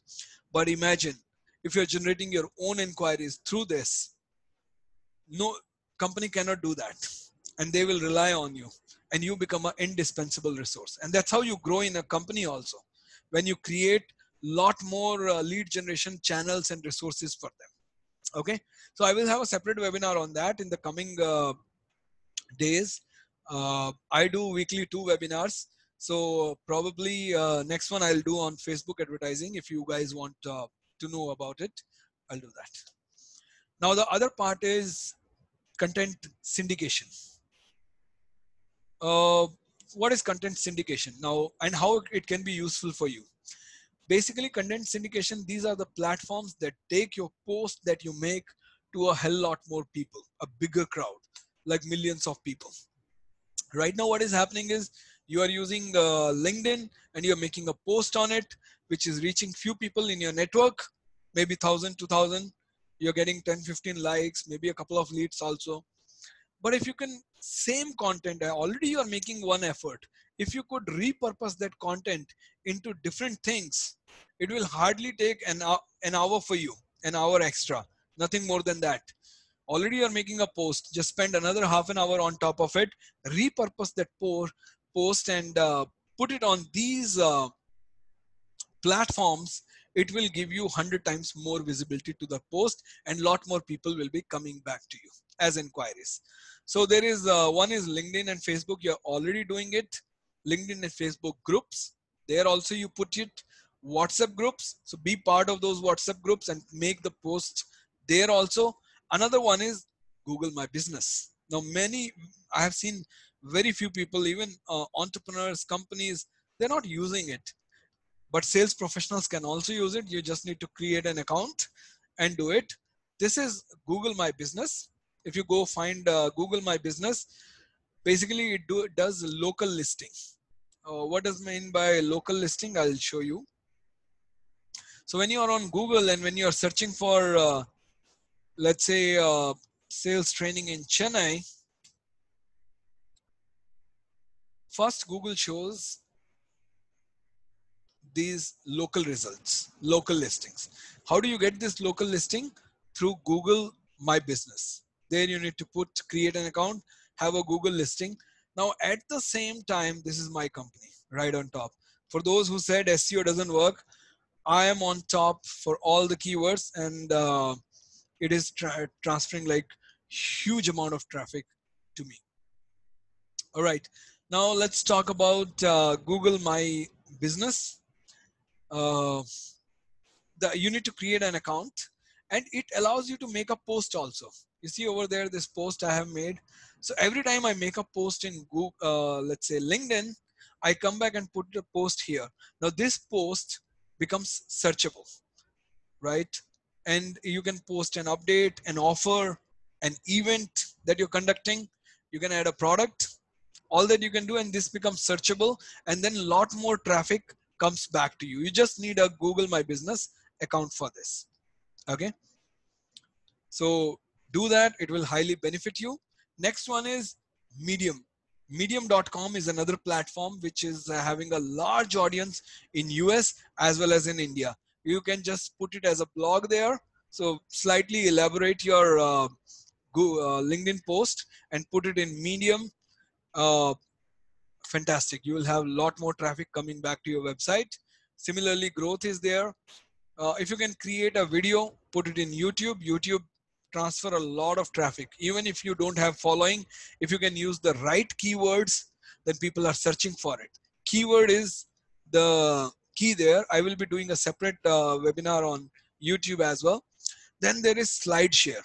But imagine if you're generating your own inquiries through this, no company cannot do that, and they will rely on you, and you become an indispensable resource. And that's how you grow in a company also, when you create lot more lead generation channels and resources for them. Okay, so I will have a separate webinar on that in the coming days. I do weekly 2 webinars, so probably next one I'll do on Facebook advertising. If you guys want to know about it, I'll do that. Now the other part is content syndication. What is content syndication now, and how it can be useful for you? Basically, content syndication, these are the platforms that take your post that you make to a hell lot more people, a bigger crowd, like millions of people. Right now, what is happening is you are using LinkedIn and you're making a post on it, which is reaching few people in your network, maybe 1,000, 2,000. You're getting 10, 15 likes, maybe a couple of leads also. But if you can, same content, already you are making one effort. If you could repurpose that content into different things, it will hardly take an hour for you, an hour extra, nothing more than that. Already you're making a post, just spend another half an hour on top of it, repurpose that post and put it on these platforms. It will give you 100 times more visibility to the post, and lot more people will be coming back to you as inquiries. So there is one is LinkedIn and Facebook. You're already doing it. LinkedIn and Facebook groups, there also you put it. WhatsApp groups, so be part of those WhatsApp groups and make the post there also. Another one is Google My Business. Now I have seen very few people, even entrepreneurs, companies, they're not using it. But sales professionals can also use it. You just need to create an account and do it. This is Google My Business. If you go find Google My Business, basically it does local listing. What does mean by local listing? I'll show you. So when you are on Google and when you are searching for, let's say, sales training in Chennai, first Google shows these local results, local listings. How do you get this local listing? Through Google My Business. There you need to create an account, have a Google listing. Now at the same time, this is my company right on top. For those who said SEO doesn't work, I am on top for all the keywords, and it is transferring like huge amount of traffic to me. All right, now let's talk about Google My Business. You need to create an account, and it allows you to make a post also. You see over there, this post I have made. So every time I make a post in Google, let's say LinkedIn, I come back and put the post here. Now this post becomes searchable, right? And you can post an update, an offer, an event that you're conducting. You can add a product, all that you can do, and this becomes searchable, and then a lot more traffic comes back to you. You just need a Google My Business account for this. Okay, so do that, it will highly benefit you. Next one is Medium. Medium.com is another platform which is having a large audience in US as well as in India. You can just put it as a blog there, so slightly elaborate your LinkedIn post and put it in Medium. uh, Fantastic, you will have a lot more traffic coming back to your website. Similarly, growth is there. If you can create a video, put it in YouTube. YouTube transfer a lot of traffic. Even if you don't have following, if you can use the right keywords, then people are searching for it. Keyword is the key there. I will be doing a separate webinar on YouTube as well. Then there is SlideShare.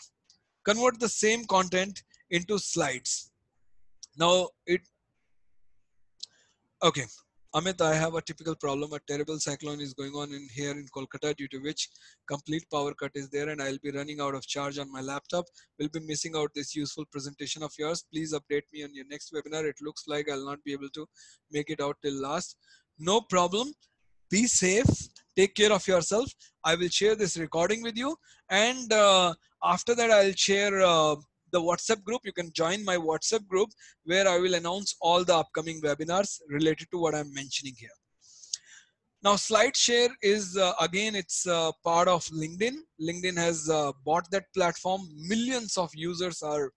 Convert the same content into slides. Now it Okay, Amit, I have a typical problem. A terrible cyclone is going on in here in Kolkata, due to which complete power cut is there, and I'll be running out of charge on my laptop. Will be missing out this useful presentation of yours. Please update me on your next webinar. It looks like I'll not be able to make it out till last. No problem. Be safe. Take care of yourself. I will share this recording with you, and after that, I'll share the WhatsApp group. You can join my WhatsApp group where I will announce all the upcoming webinars related to what I'm mentioning here. Now, SlideShare is again, it's part of LinkedIn. LinkedIn has bought that platform. Millions of users are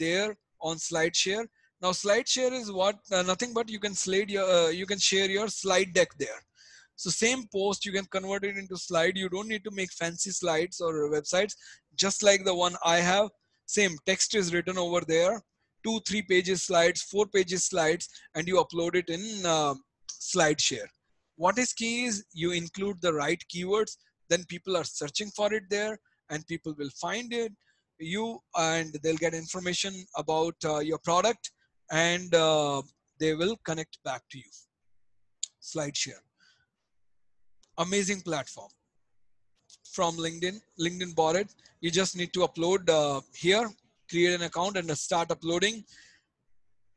there on SlideShare. Now, SlideShare is what nothing but you can you can share your slide deck there. So same post, you can convert it into slide. You don't need to make fancy slides or websites, just like the one I have. Same text is written over there, 2-3 pages slides, 4 pages slides, and you upload it in SlideShare. What is key is you include the right keywords, then people are searching for it there, and people will find it, you, and they'll get information about your product, and they will connect back to you. SlideShare. Amazing platform from LinkedIn. LinkedIn bought it. You just need to upload here, create an account and start uploading.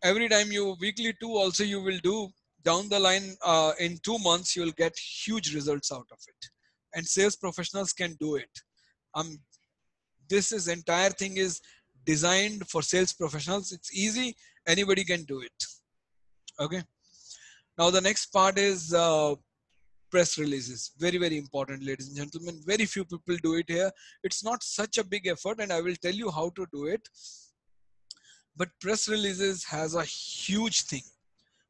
Every time you weekly two also you will do, down the line in 2 months, you will get huge results out of it. And sales professionals can do it. This is entire thing is designed for sales professionals. It's easy. Anybody can do it. Okay. Now the next part is press releases. Very, very important, ladies and gentlemen. Very few people do it here. It's not such a big effort, and I will tell you how to do it. But press releases has a huge thing.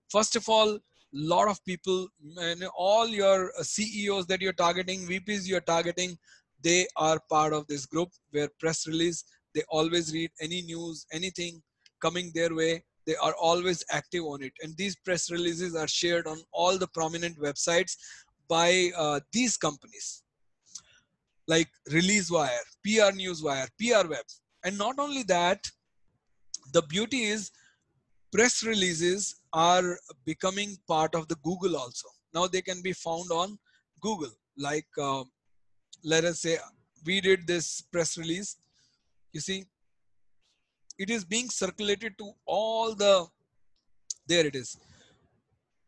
First of all, lot of people and all your CEOs that you're targeting, VPs you're targeting, they are part of this group where press release, they always read any news, anything coming their way. They are always active on it. And these press releases are shared on all the prominent websites by these companies like ReleaseWire, PR Newswire, PR Web. And not only that, the beauty is press releases are becoming part of the Google also. Now they can be found on Google. Like, let us say we did this press release. You see, it is being circulated to all the, there it is.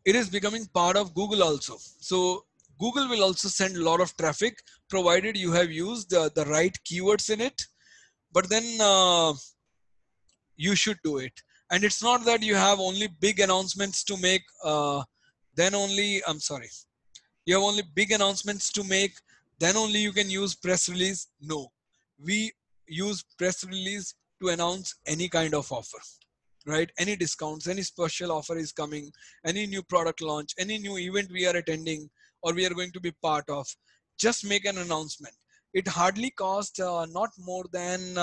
It is becoming part of Google also. So Google will also send a lot of traffic provided you have used the right keywords in it. But then you should do it. And it's not that you have only big announcements to make, then only, I'm sorry, you have only big announcements to make, then only you can use press release. No, we use press release to announce any kind of offer, right? Any discounts, any special offer is coming, any new product launch, any new event we are attending or we are going to be part of, just make an announcement. It hardly costs not more than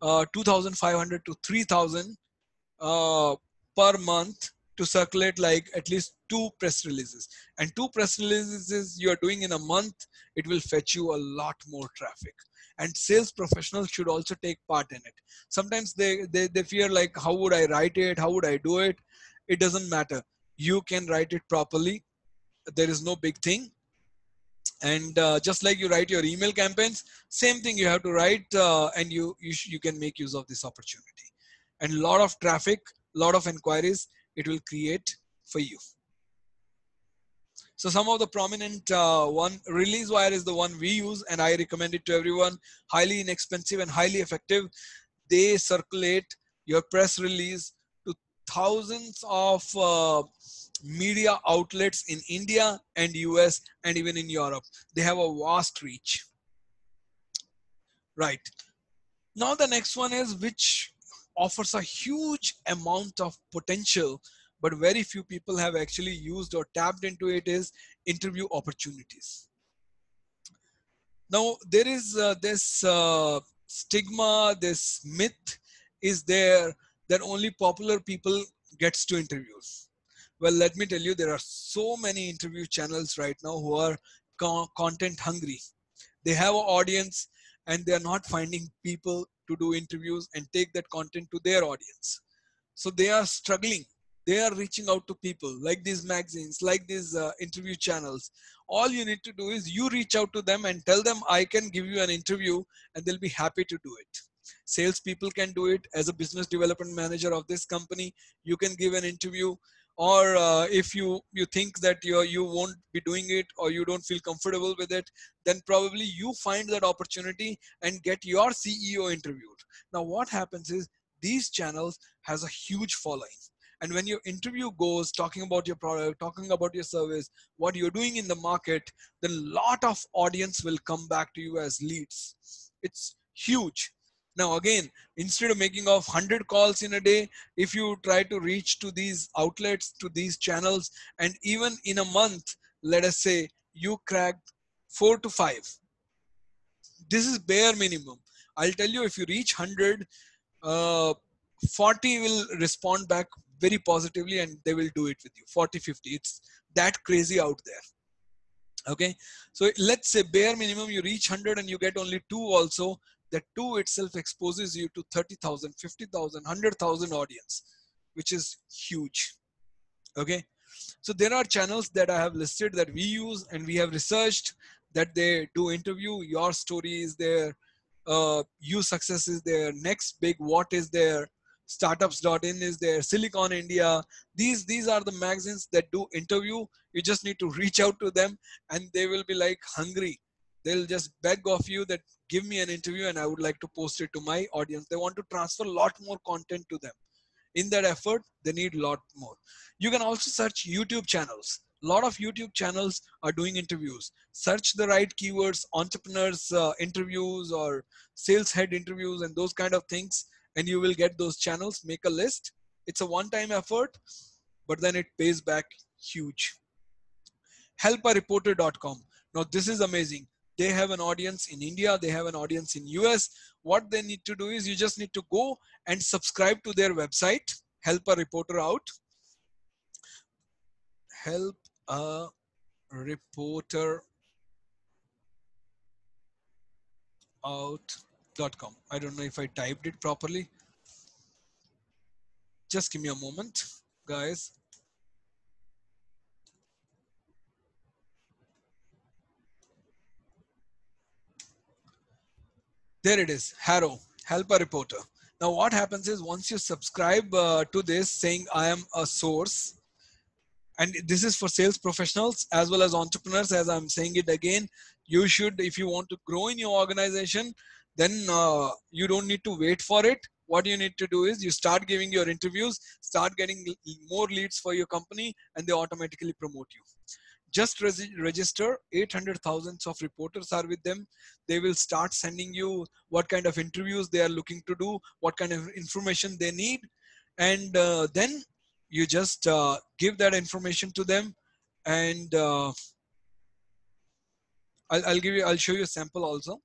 2,500 to 3,000 per month to circulate like at least 2 press releases. And 2 press releases you are doing in a month, it will fetch you a lot more traffic. and sales professionals should also take part in it. Sometimes they fear like, how would I write it, how would I do it? It doesn't matter. You can write it properly. There is no big thing. And just like you write your email campaigns, same thing you have to write, and you can make use of this opportunity. And a lot of traffic, lot of inquiries it will create for you. So some of the prominent one, Release Wire is the one we use, and I recommend it to everyone. Highly inexpensive and highly effective. They circulate your press release to thousands of media outlets in India and US and even in Europe. They have a vast reach. Right. Now the next one is, which offers a huge amount of potential, but very few people have actually used or tapped into it, is interview opportunities. Now there is this stigma, this myth is there that only popular people gets to interviews. Well, let me tell you, there are so many interview channels right now who are content hungry. They have an audience and they are not finding people to do interviews and take that content to their audience. So they are struggling. They are reaching out to people like these magazines, like these interview channels. All you need to do is you reach out to them and tell them, I can give you an interview, and they'll be happy to do it. Salespeople can do it. As a business development manager of this company, you can give an interview. Or if you think that you won't be doing it, or you don't feel comfortable with it, then probably you find that opportunity and get your CEO interviewed. Now what happens is, these channels has a huge following, and when your interview goes talking about your product, talking about your service, what you're doing in the market, then a lot of audience will come back to you as leads. It's huge. Now again, instead of making of 100 calls in a day, if you try to reach to these outlets, to these channels, and even in a month, let us say you cracked 4 to 5, this is bare minimum. I'll tell you, if you reach 100, 40 will respond back very positively and they will do it with you. 40, 50, it's that crazy out there. Okay, so let's say bare minimum you reach 100 and you get only 2 also. That 2 itself exposes you to 30,000, 50,000, 100,000 audience, which is huge. Okay, so there are channels that I have listed that we use and we have researched, that they do interview. Your Story is there, You Success is there, Next Big What is there, startups.in is there, Silicon India. These are the magazines that do interview. You just need to reach out to them and they will be like hungry. They'll just beg of you that give me an interview and I would like to post it to my audience. They want to transfer a lot more content to them. In that effort, they need a lot more. You can also search YouTube channels. A lot of YouTube channels are doing interviews. Search the right keywords, entrepreneurs interviews or sales head interviews and those kind of things, and you will get those channels. Make a list. It's a one-time effort, but then it pays back huge. Helpareporter.com. Now this is amazing. They have an audience in India. They have an audience in US. What they need to do is, you just need to go and subscribe to their website. Help a reporter out. Help a reporter out.com. I don't know if I typed it properly. Just give me a moment, guys. There it is, Harrow, Help a Reporter. Now what happens is, once you subscribe to this saying I am a source, and this is for sales professionals as well as entrepreneurs, as I'm saying it again, you should, if you want to grow in your organization, then you don't need to wait for it. What you need to do is, you start giving your interviews, start getting more leads for your company, and they automatically promote you. Just register. 800,000 of reporters are with them. They will start sending you what kind of interviews they are looking to do, what kind of information they need, and then you just give that information to them. And I'll show you a sample also.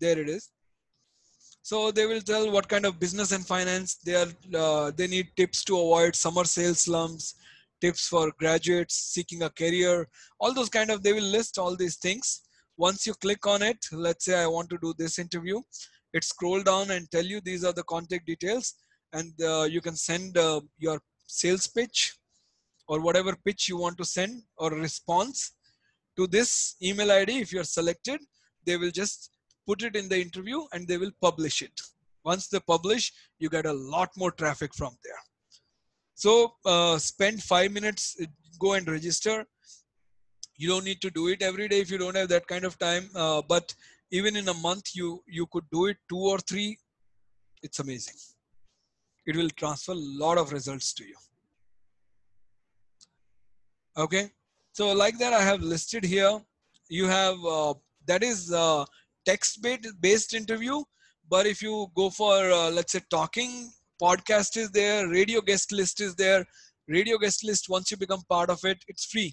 There it is. So they will tell what kind of business and finance they are. They need tips to avoid summer sales slumps, tips for graduates seeking a career, all those kind of. They will list all these things. Once you click on it, let's say I want to do this interview, it scroll down and tell you these are the contact details, and you can send your sales pitch or whatever pitch you want to send or response to this email ID. If you're selected, they will just put it in the interview and they will publish it. Once they publish, you get a lot more traffic from there. So spend 5 minutes, go and register. You don't need to do it every day if you don't have that kind of time, but even in a month you could do it 2 or 3. It's amazing. It will transfer a lot of results to you. Okay, so like that I have listed here. You have that is text based interview, but if you go for let's say talking, podcast is there, radio guest list is there. Radio guest list, once you become part of it, it's free.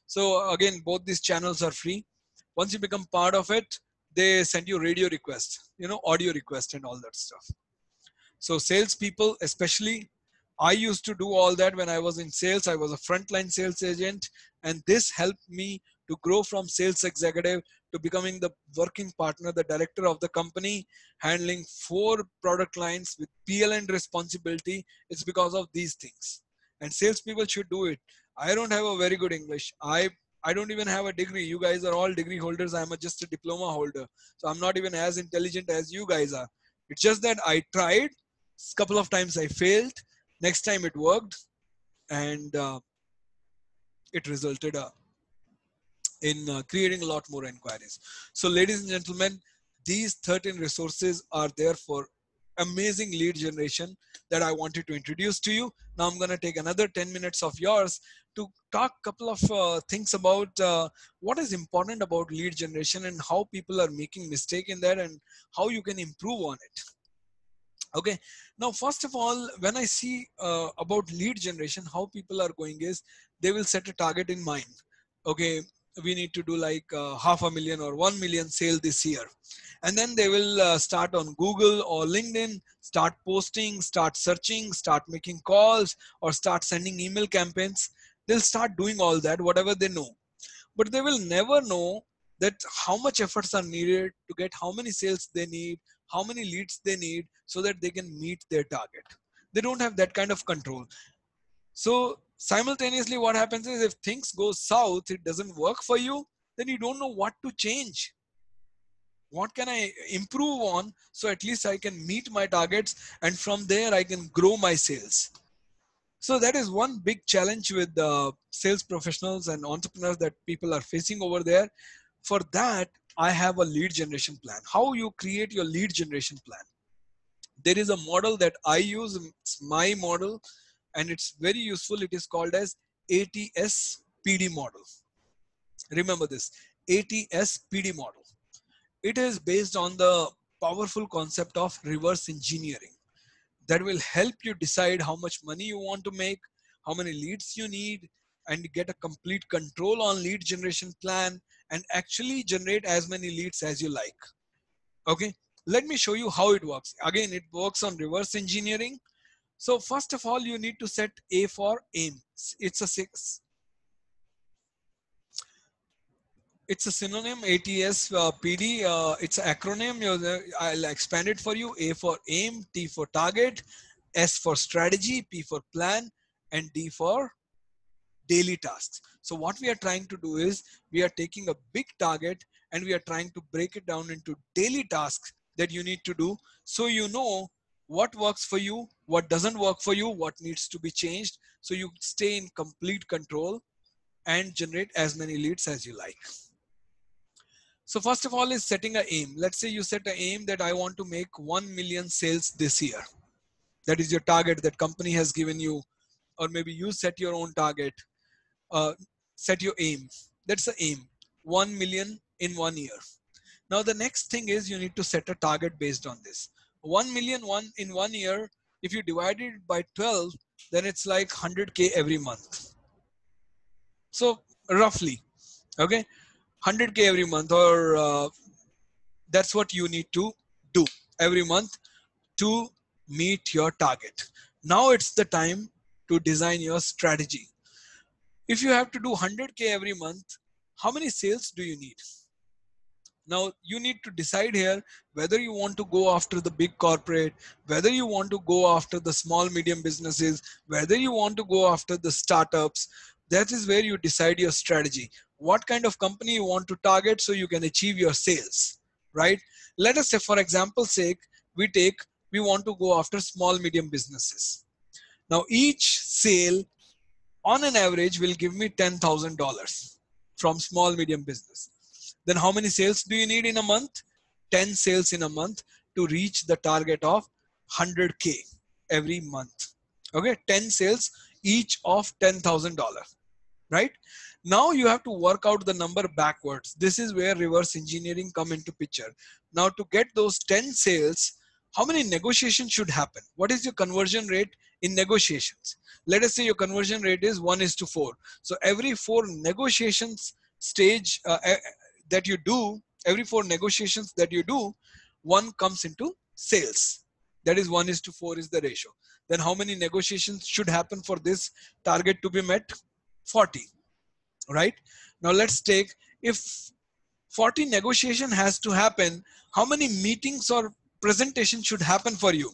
So again, both these channels are free. Once you become part of it, they send you radio request, audio request and all that stuff. So salespeople, especially, I used to do all that when I was in sales. I was a frontline sales agent, and this helped me to grow from sales executive to becoming the working partner, the director of the company, handling 4 product lines with PLN responsibility. It's because of these things. And salespeople should do it. I don't have a very good English. I don't even have a degree. You guys are all degree holders. I'm just a diploma holder. So I'm not even as intelligent as you guys are. It's just that I tried. A couple of times I failed. Next time it worked, and it resulted in creating a lot more inquiries. So ladies and gentlemen, these 13 resources are there for amazing lead generation that I wanted to introduce to you. Now I'm going to take another 10 minutes of yours to talk a couple of things about what is important about lead generation and how people are making mistake in that and how you can improve on it. Okay, now first of all, when I see about lead generation, how people are going is they will set a target in mind. Okay, we need to do like 500,000 or 1 million sale this year, and then they will start on Google or LinkedIn, start posting, start searching, start making calls, or start sending email campaigns. They'll start doing all that, whatever they know, but they will never know that how much efforts are needed to get how many sales they need, how many leads they need so that they can meet their target. They don't have that kind of control. So simultaneously what happens is if things go south, it doesn't work for you, then you don't know what to change. What can I improve on so at least I can meet my targets, and from there I can grow my sales. So that is one big challenge with sales professionals and entrepreneurs that people are facing over there. For that, I have a lead generation plan. How you create your lead generation plan? There is a model that I use. It's my model, and it's very useful. It is called as ATS PD model. Remember this, ATS PD model. It is based on the powerful concept of reverse engineering that will help you decide how much money you want to make, how many leads you need, and get a complete control on lead generation plan and actually generate as many leads as you like. Okay, let me show you how it works. Again, it works on reverse engineering. So first of all, you need to set A for aim. It's a six. It's a synonym, ATS PD. It's an acronym. I'll expand it for you. A for aim, T for target, S for strategy, P for plan, and D for daily tasks. So what we are trying to do is we are taking a big target and we are trying to break it down into daily tasks that you need to do, so you know what works for you, what doesn't work for you, what needs to be changed, so you stay in complete control and generate as many leads as you like. So first of all is setting an aim. Let's say you set an aim that I want to make 1 million sales this year. That is your target that company has given you, or maybe you set your own target. Set your aim. That's the aim. 1 million in 1 year. Now the next thing is you need to set a target based on this. 1 million in 1 year, if you divide it by 12, then it's like 100K every month. So roughly, okay, 100K every month, or that's what you need to do every month to meet your target. Now it's the time to design your strategy. If you have to do 100K every month, how many sales do you need? Now you need to decide here whether you want to go after the big corporate, whether you want to go after the small medium businesses, whether you want to go after the startups. That is where you decide your strategy. What kind of company you want to target so you can achieve your sales, right? Let us say, for example's sake, we want to go after small medium businesses. Now each sale on an average will give me $10,000 from small medium business. Then how many sales do you need in a month? 10 sales in a month to reach the target of 100K every month. Okay, 10 sales each of $10,000, right? Now you have to work out the number backwards. This is where reverse engineering come into picture. Now to get those 10 sales, how many negotiations should happen? What is your conversion rate in negotiations? Let us say your conversion rate is 1:4. So every 4 negotiations stage that you do, every 4 negotiations that you do, one comes into sales. That is 1:4 is the ratio. Then how many negotiations should happen for this target to be met? 40, right? Now let's take, if 40 negotiation has to happen, how many meetings or presentation should happen for you?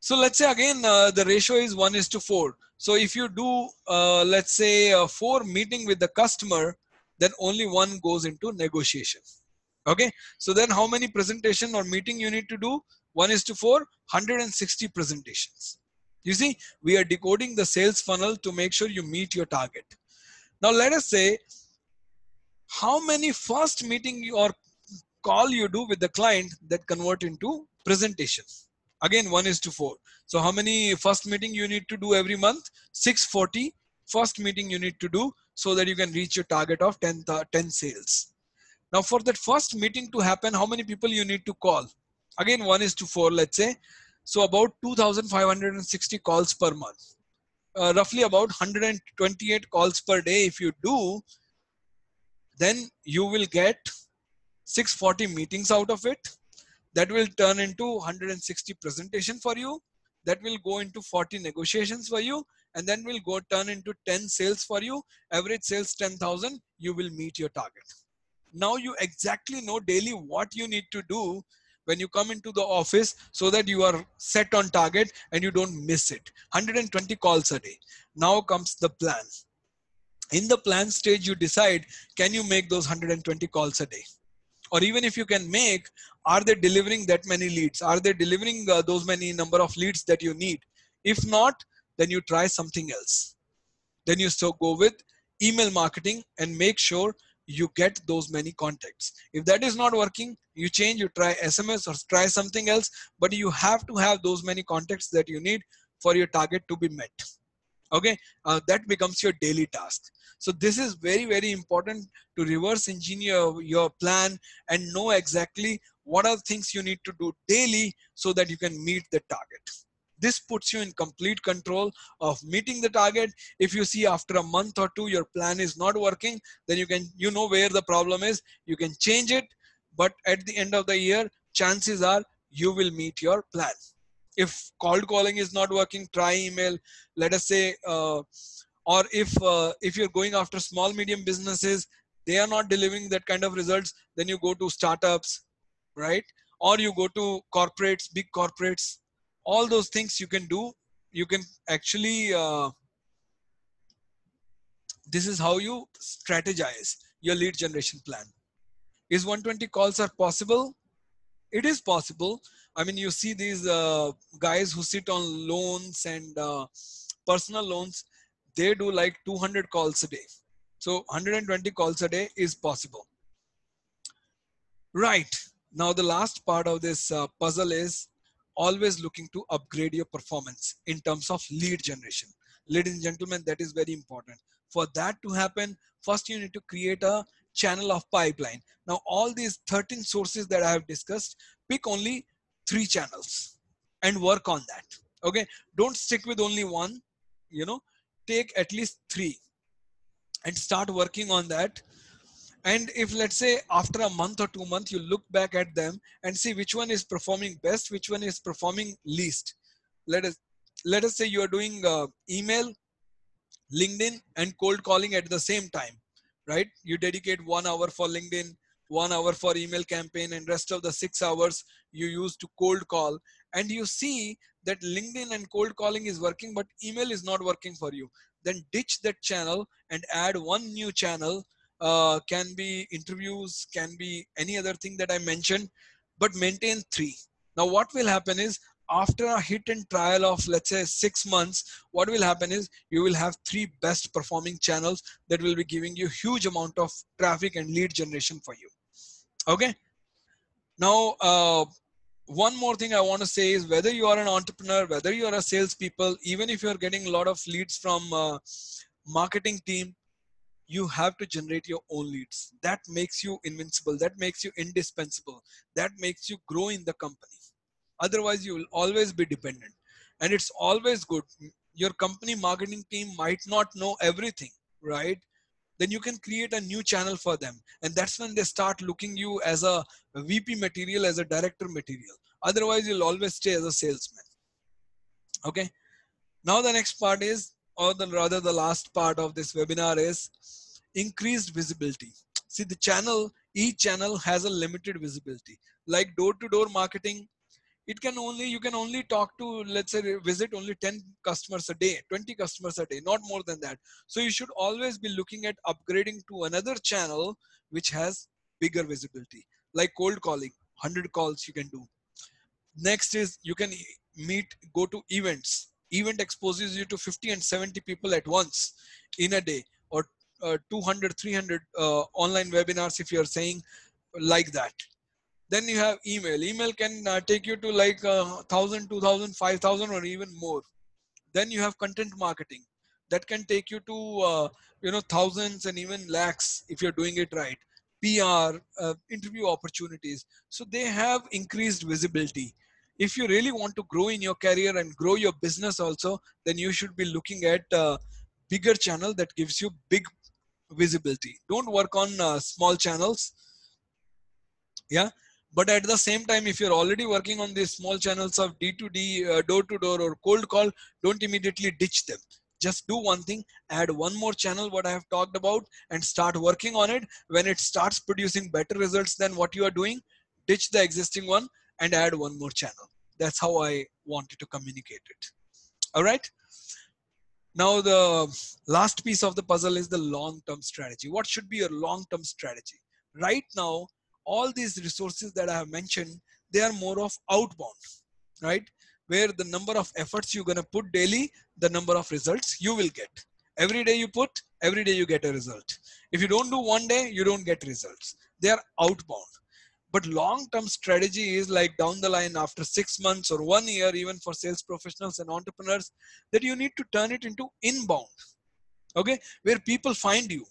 So let's say again, the ratio is 1:4. So if you do, let's say 4 meeting with the customer, then only one goes into negotiation. Okay. So then how many presentation or meeting you need to do? 1:4, 160 presentations. You see, we are decoding the sales funnel to make sure you meet your target. Now let us say how many first meeting or call you do with the client that convert into presentation. Again 1:4. So how many first meeting you need to do every month? 640 first meeting you need to do so that you can reach your target of 10 sales. Now for that first meeting to happen, how many people you need to call? Again 1:4, let's say. So about 2,560 calls per month. Roughly about 128 calls per day. If you do, then you will get 640 meetings out of it. That will turn into 160 presentation for you. That will go into 40 negotiations for you, and then will go turn into 10 sales for you. Average sales 10,000. You will meet your target. Now you exactly know daily what you need to do when you come into the office so that you are set on target and you don't miss it. 120 calls a day. Now comes the plan. In the plan stage, you decide, can you make those 120 calls a day? Or even if you can make, are they delivering that many leads? Are they delivering those many number of leads that you need? If not, then you try something else. Then you still go with email marketing and make sure you get those many contacts. If that is not working, you change, you try SMS or try something else, but you have to have those many contacts that you need for your target to be met. Okay, that becomes your daily task. So this is very, very important to reverse engineer your plan and know exactly what are things you need to do daily so that you can meet the target. This puts you in complete control of meeting the target. If you see after a month or two your plan is not working, then you know where the problem is, you can change it. But at the end of the year, chances are you will meet your plan. If cold calling is not working, try email. Let us say, or if you're going after small medium businesses, they are not delivering that kind of results, then you go to startups, right? Or you go to corporates, big corporates. All those things you can do. You can actually, this is how you strategize your lead generation plan. Is 120 calls are possible? It is possible. I mean, you see these guys who sit on loans and personal loans, they do like 200 calls a day. So 120 calls a day is possible. Right. Now, the last part of this puzzle is always looking to upgrade your performance in terms of lead generation. Ladies and gentlemen, that is very important. For that to happen, first you need to create a channel of pipeline. Now, all these 13 sources that I have discussed, pick only 3 channels and work on that. Okay. Don't stick with only one, take at least 3 and start working on that. And if let's say after a month or 2 months, you look back at them and see which one is performing best, which one is performing least. Let us say you are doing email, LinkedIn, and cold calling at the same time, right? You dedicate 1 hour for LinkedIn, 1 hour for email campaign, and rest of the 6 hours you use to cold call, and you see that LinkedIn and cold calling is working but email is not working for you, then ditch that channel and add one new channel. Can be interviews, can be any other thing that I mentioned, but maintain three. Now what will happen is, after a hit and trial of let's say 6 months, what will happen is you will have three best performing channels that will be giving you huge amount of traffic and lead generation for you. Okay. Now one more thing I want to say is, whether you are an entrepreneur, whether you are a salespeople, even if you are getting a lot of leads from marketing team, you have to generate your own leads. That makes you invincible. That makes you indispensable. That makes you grow in the company. Otherwise, you will always be dependent. And it's always good. Your company marketing team might not know everything, right? Then you can create a new channel for them. And that's when they start looking you as a VP material, as a director material. Otherwise, you'll always stay as a salesman. Okay. Now the next part is, or the rather the last part of this webinar is increased visibility. See, the channel, each channel has a limited visibility. Like door-to-door marketing, it can only, you can only talk to, let's say, visit only 10 customers a day, 20 customers a day, not more than that. So you should always be looking at upgrading to another channel which has bigger visibility, like cold calling, 100 calls you can do. Next is, you can meet, go to events. Event exposes you to 50 and 70 people at once in a day, or 200, 300 online webinars if you're saying like that. Then you have email. Email can take you to like 1,000, 2,000, 5,000, or even more. Then you have content marketing that can take you to thousands and even lakhs if you're doing it right. PR, interview opportunities. So they have increased visibility. If you really want to grow in your career and grow your business also, then you should be looking at bigger channel that gives you big visibility. Don't work on small channels. Yeah. But at the same time, if you're already working on these small channels of D2D, door to door, or cold call, don't immediately ditch them. Just do one thing, add one more channel what I have talked about, and start working on it. When it starts producing better results than what you are doing, ditch the existing one and add one more channel. That's how I wanted to communicate it. All right. Now the last piece of the puzzle is the long-term strategy. What should be your long-term strategy? Right now, all these resources that I have mentioned, they are more of outbound, right? Where the number of efforts you're going to put daily, the number of results you will get. Every day you put, every day you get a result. If you don't do one day, you don't get results. They are outbound. But long-term strategy is like down the line, after 6 months or 1 year, even for sales professionals and entrepreneurs, that you need to turn it into inbound. Okay, where people find you,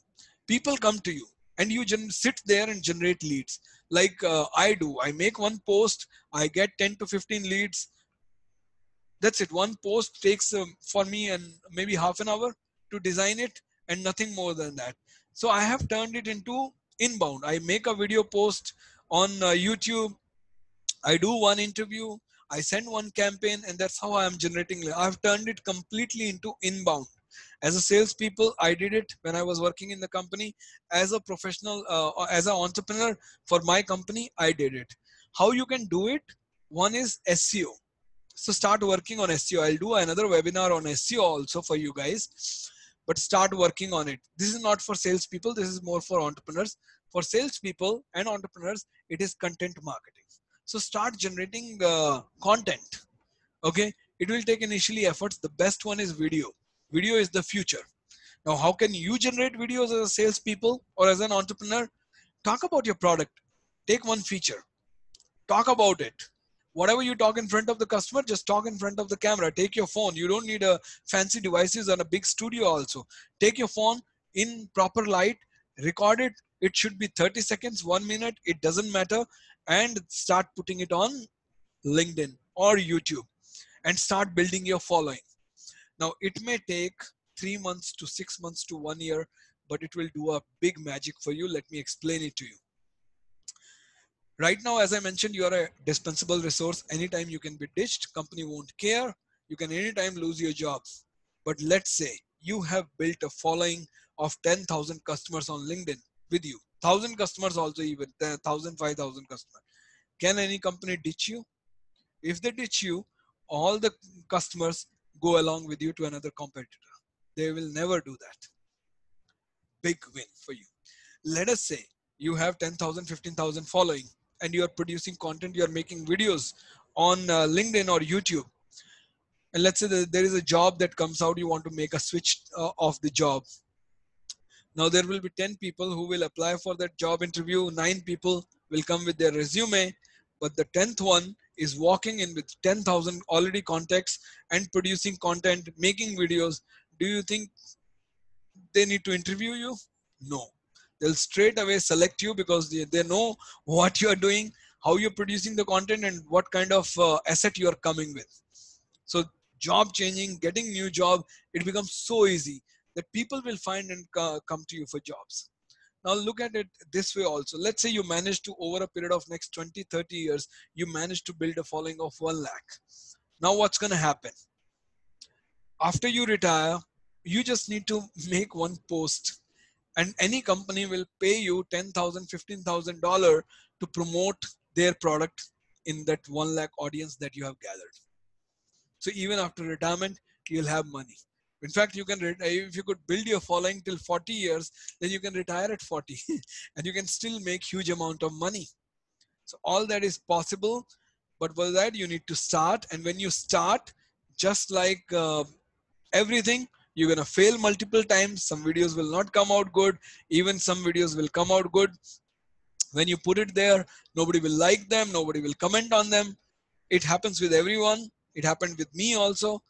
people come to you, and you sit there and generate leads. Like I do. I make one post, I get 10 to 15 leads. That's it. One post takes for me and maybe half an hour to design it, and nothing more than that. So I have turned it into inbound. I make a video post on YouTube. I do one interview, I send one campaign, and that's how I am generating. I've turned it completely into inbound. As a salespeople, I did it when I was working in the company. As a professional, as an entrepreneur for my company, I did it. How you can do it? One is SEO. So start working on SEO. I'll do another webinar on SEO also for you guys, but start working on it. This is not for salespeople. This is more for entrepreneurs. For salespeople and entrepreneurs, it is content marketing. So start generating content. Okay. It will take initially efforts. The best one is video. Video is the future. Now, how can you generate videos as a salespeople or as an entrepreneur? Talk about your product. Take one feature. Talk about it. Whatever you talk in front of the customer, just talk in front of the camera. Take your phone. You don't need a fancy devices and a big studio also. Take your phone in proper light, record it. It should be 30 seconds, 1 minute. It doesn't matter. And start putting it on LinkedIn or YouTube and start building your following. Now, it may take 3 months to 6 months to 1 year, but it will do a big magic for you. Let me explain it to you. Right now, as I mentioned, you are a dispensable resource. Anytime you can be ditched, company won't care. You can anytime lose your job. But let's say you have built a following of 10,000 customers on LinkedIn with you, 1,000 customers also, even 1,000, 5,000 customers. Can any company ditch you? If they ditch you, all the customers go along with you to another competitor. They will never do that. Big win for you. Let us say you have 10,000, 15,000 following, and you are producing content, you are making videos on LinkedIn or YouTube. And let's say that there is a job that comes out, you want to make a switch of the job. Now there will be 10 people who will apply for that job interview. 9 people will come with their resume, but the 10th one is walking in with 10,000 already contacts and producing content, making videos. Do you think they need to interview you? No. They'll straight away select you because they know what you are doing, how you're producing the content, and what kind of asset you are coming with. So job changing, getting new job, it becomes so easy that people will find and come to you for jobs. Now look at it this way also. Let's say you manage to, over a period of next 20, 30 years, you manage to build a following of 1 lakh. Now what's going to happen? After you retire, you just need to make one post and any company will pay you $10,000, $15,000 to promote their product in that 1 lakh audience that you have gathered. So even after retirement, you'll have money. In fact, you can, if you could build your following till 40 years, then you can retire at 40 and you can still make huge amount of money. So all that is possible, but for that you need to start. And when you start, just like everything, you're going to fail multiple times. Some videos will not come out good. Even some videos will come out good. When you put it there, nobody will like them. Nobody will comment on them. It happens with everyone. It happened with me also.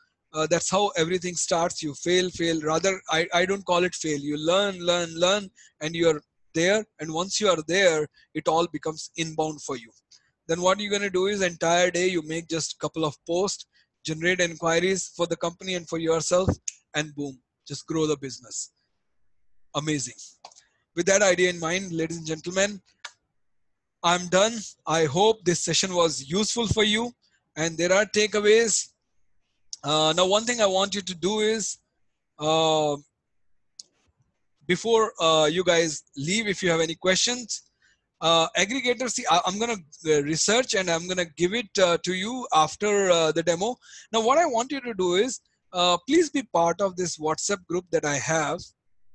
That's how everything starts. You fail. Rather, I don't call it fail. You learn, and you're there. And once you are there, it all becomes inbound for you. Then what you're going to do is entire day, you make just a couple of posts, generate inquiries for the company and for yourself, and boom, just grow the business. Amazing. With that idea in mind, ladies and gentlemen, I'm done. I hope this session was useful for you and there are takeaways. Now, one thing I want you to do is, before you guys leave, if you have any questions, aggregator, see, I'm going to research and I'm going to give it to you after the demo. Now, what I want you to do is, please be part of this WhatsApp group that I have.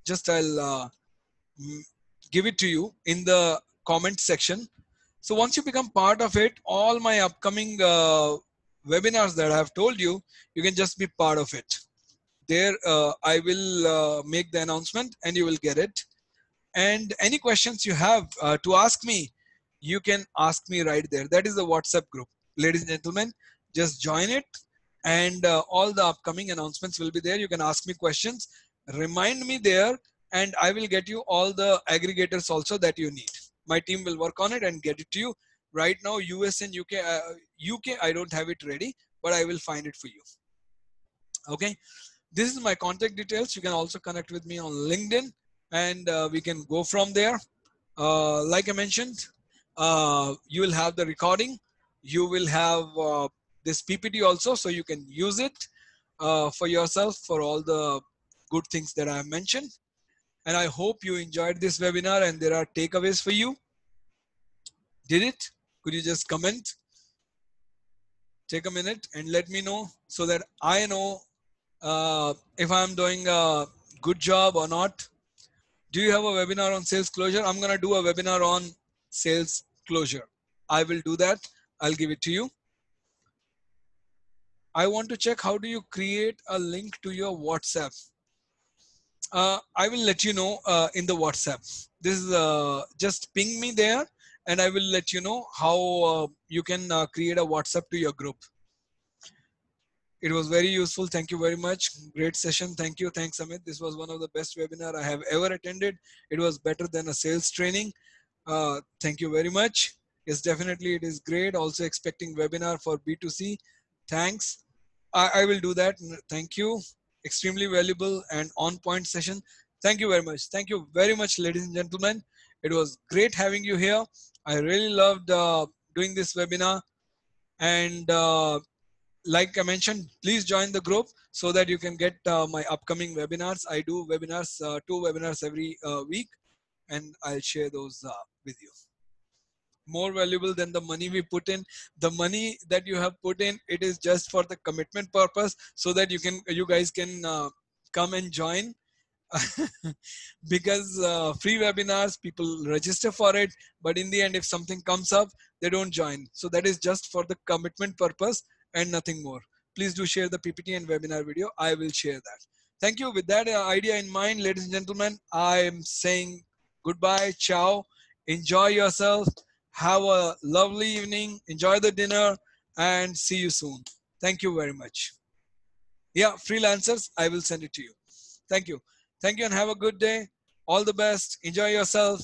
Just I'll give it to you in the comment section. So once you become part of it, all my upcoming webinars that I have told you, you can just be part of it. There, I will make the announcement and you will get it. And any questions you have to ask me, you can ask me right there. That is the WhatsApp group. Ladies and gentlemen, just join it and all the upcoming announcements will be there. You can ask me questions, remind me there, and I will get you all the aggregators also that you need. My team will work on it and get it to you. Right now, US and UK, I don't have it ready, but I will find it for you. Okay. This is my contact details. You can also connect with me on LinkedIn and we can go from there. Like I mentioned, you will have the recording. You will have this PPT also, so you can use it for yourself for all the good things that I have mentioned. And I hope you enjoyed this webinar and there are takeaways for you. Did it? Could you just comment? Take a minute and let me know so that I know if I'm doing a good job or not. Do you have a webinar on sales closure? I'm going to do a webinar on sales closure. I will do that. I'll give it to you. I want to check how do you create a link to your WhatsApp. I will let you know in the WhatsApp. This is just ping me there and I will let you know how you can create a WhatsApp to your group. It was very useful. Thank you very much. Great session. Thank you. Thanks, Amit. This was one of the best webinar I have ever attended. It was better than a sales training. Thank you very much. Yes, definitely it is great. Also expecting webinar for B2C. Thanks. I will do that. Thank you. Extremely valuable and on point session. Thank you very much. Thank you very much, ladies and gentlemen. It was great having you here. I really loved doing this webinar. And like I mentioned, please join the group so that you can get my upcoming webinars. I do webinars, 2 webinars every week. and I'll share those with you. More valuable than the money we put in. The money that you have put in, it is just for the commitment purpose, so that you guys can come and join. Because free webinars, people register for it, but in the end, if something comes up, they don't join. So that is just for the commitment purpose and nothing more. Please do share the PPT and webinar video. I will share that. Thank you. With that idea in mind, ladies and gentlemen, I am saying goodbye, ciao, enjoy yourself, have a lovely evening, enjoy the dinner, and see you soon. Thank you very much. Yeah, freelancers, I will send it to you. Thank you. Thank you and have a good day. All the best. Enjoy yourself.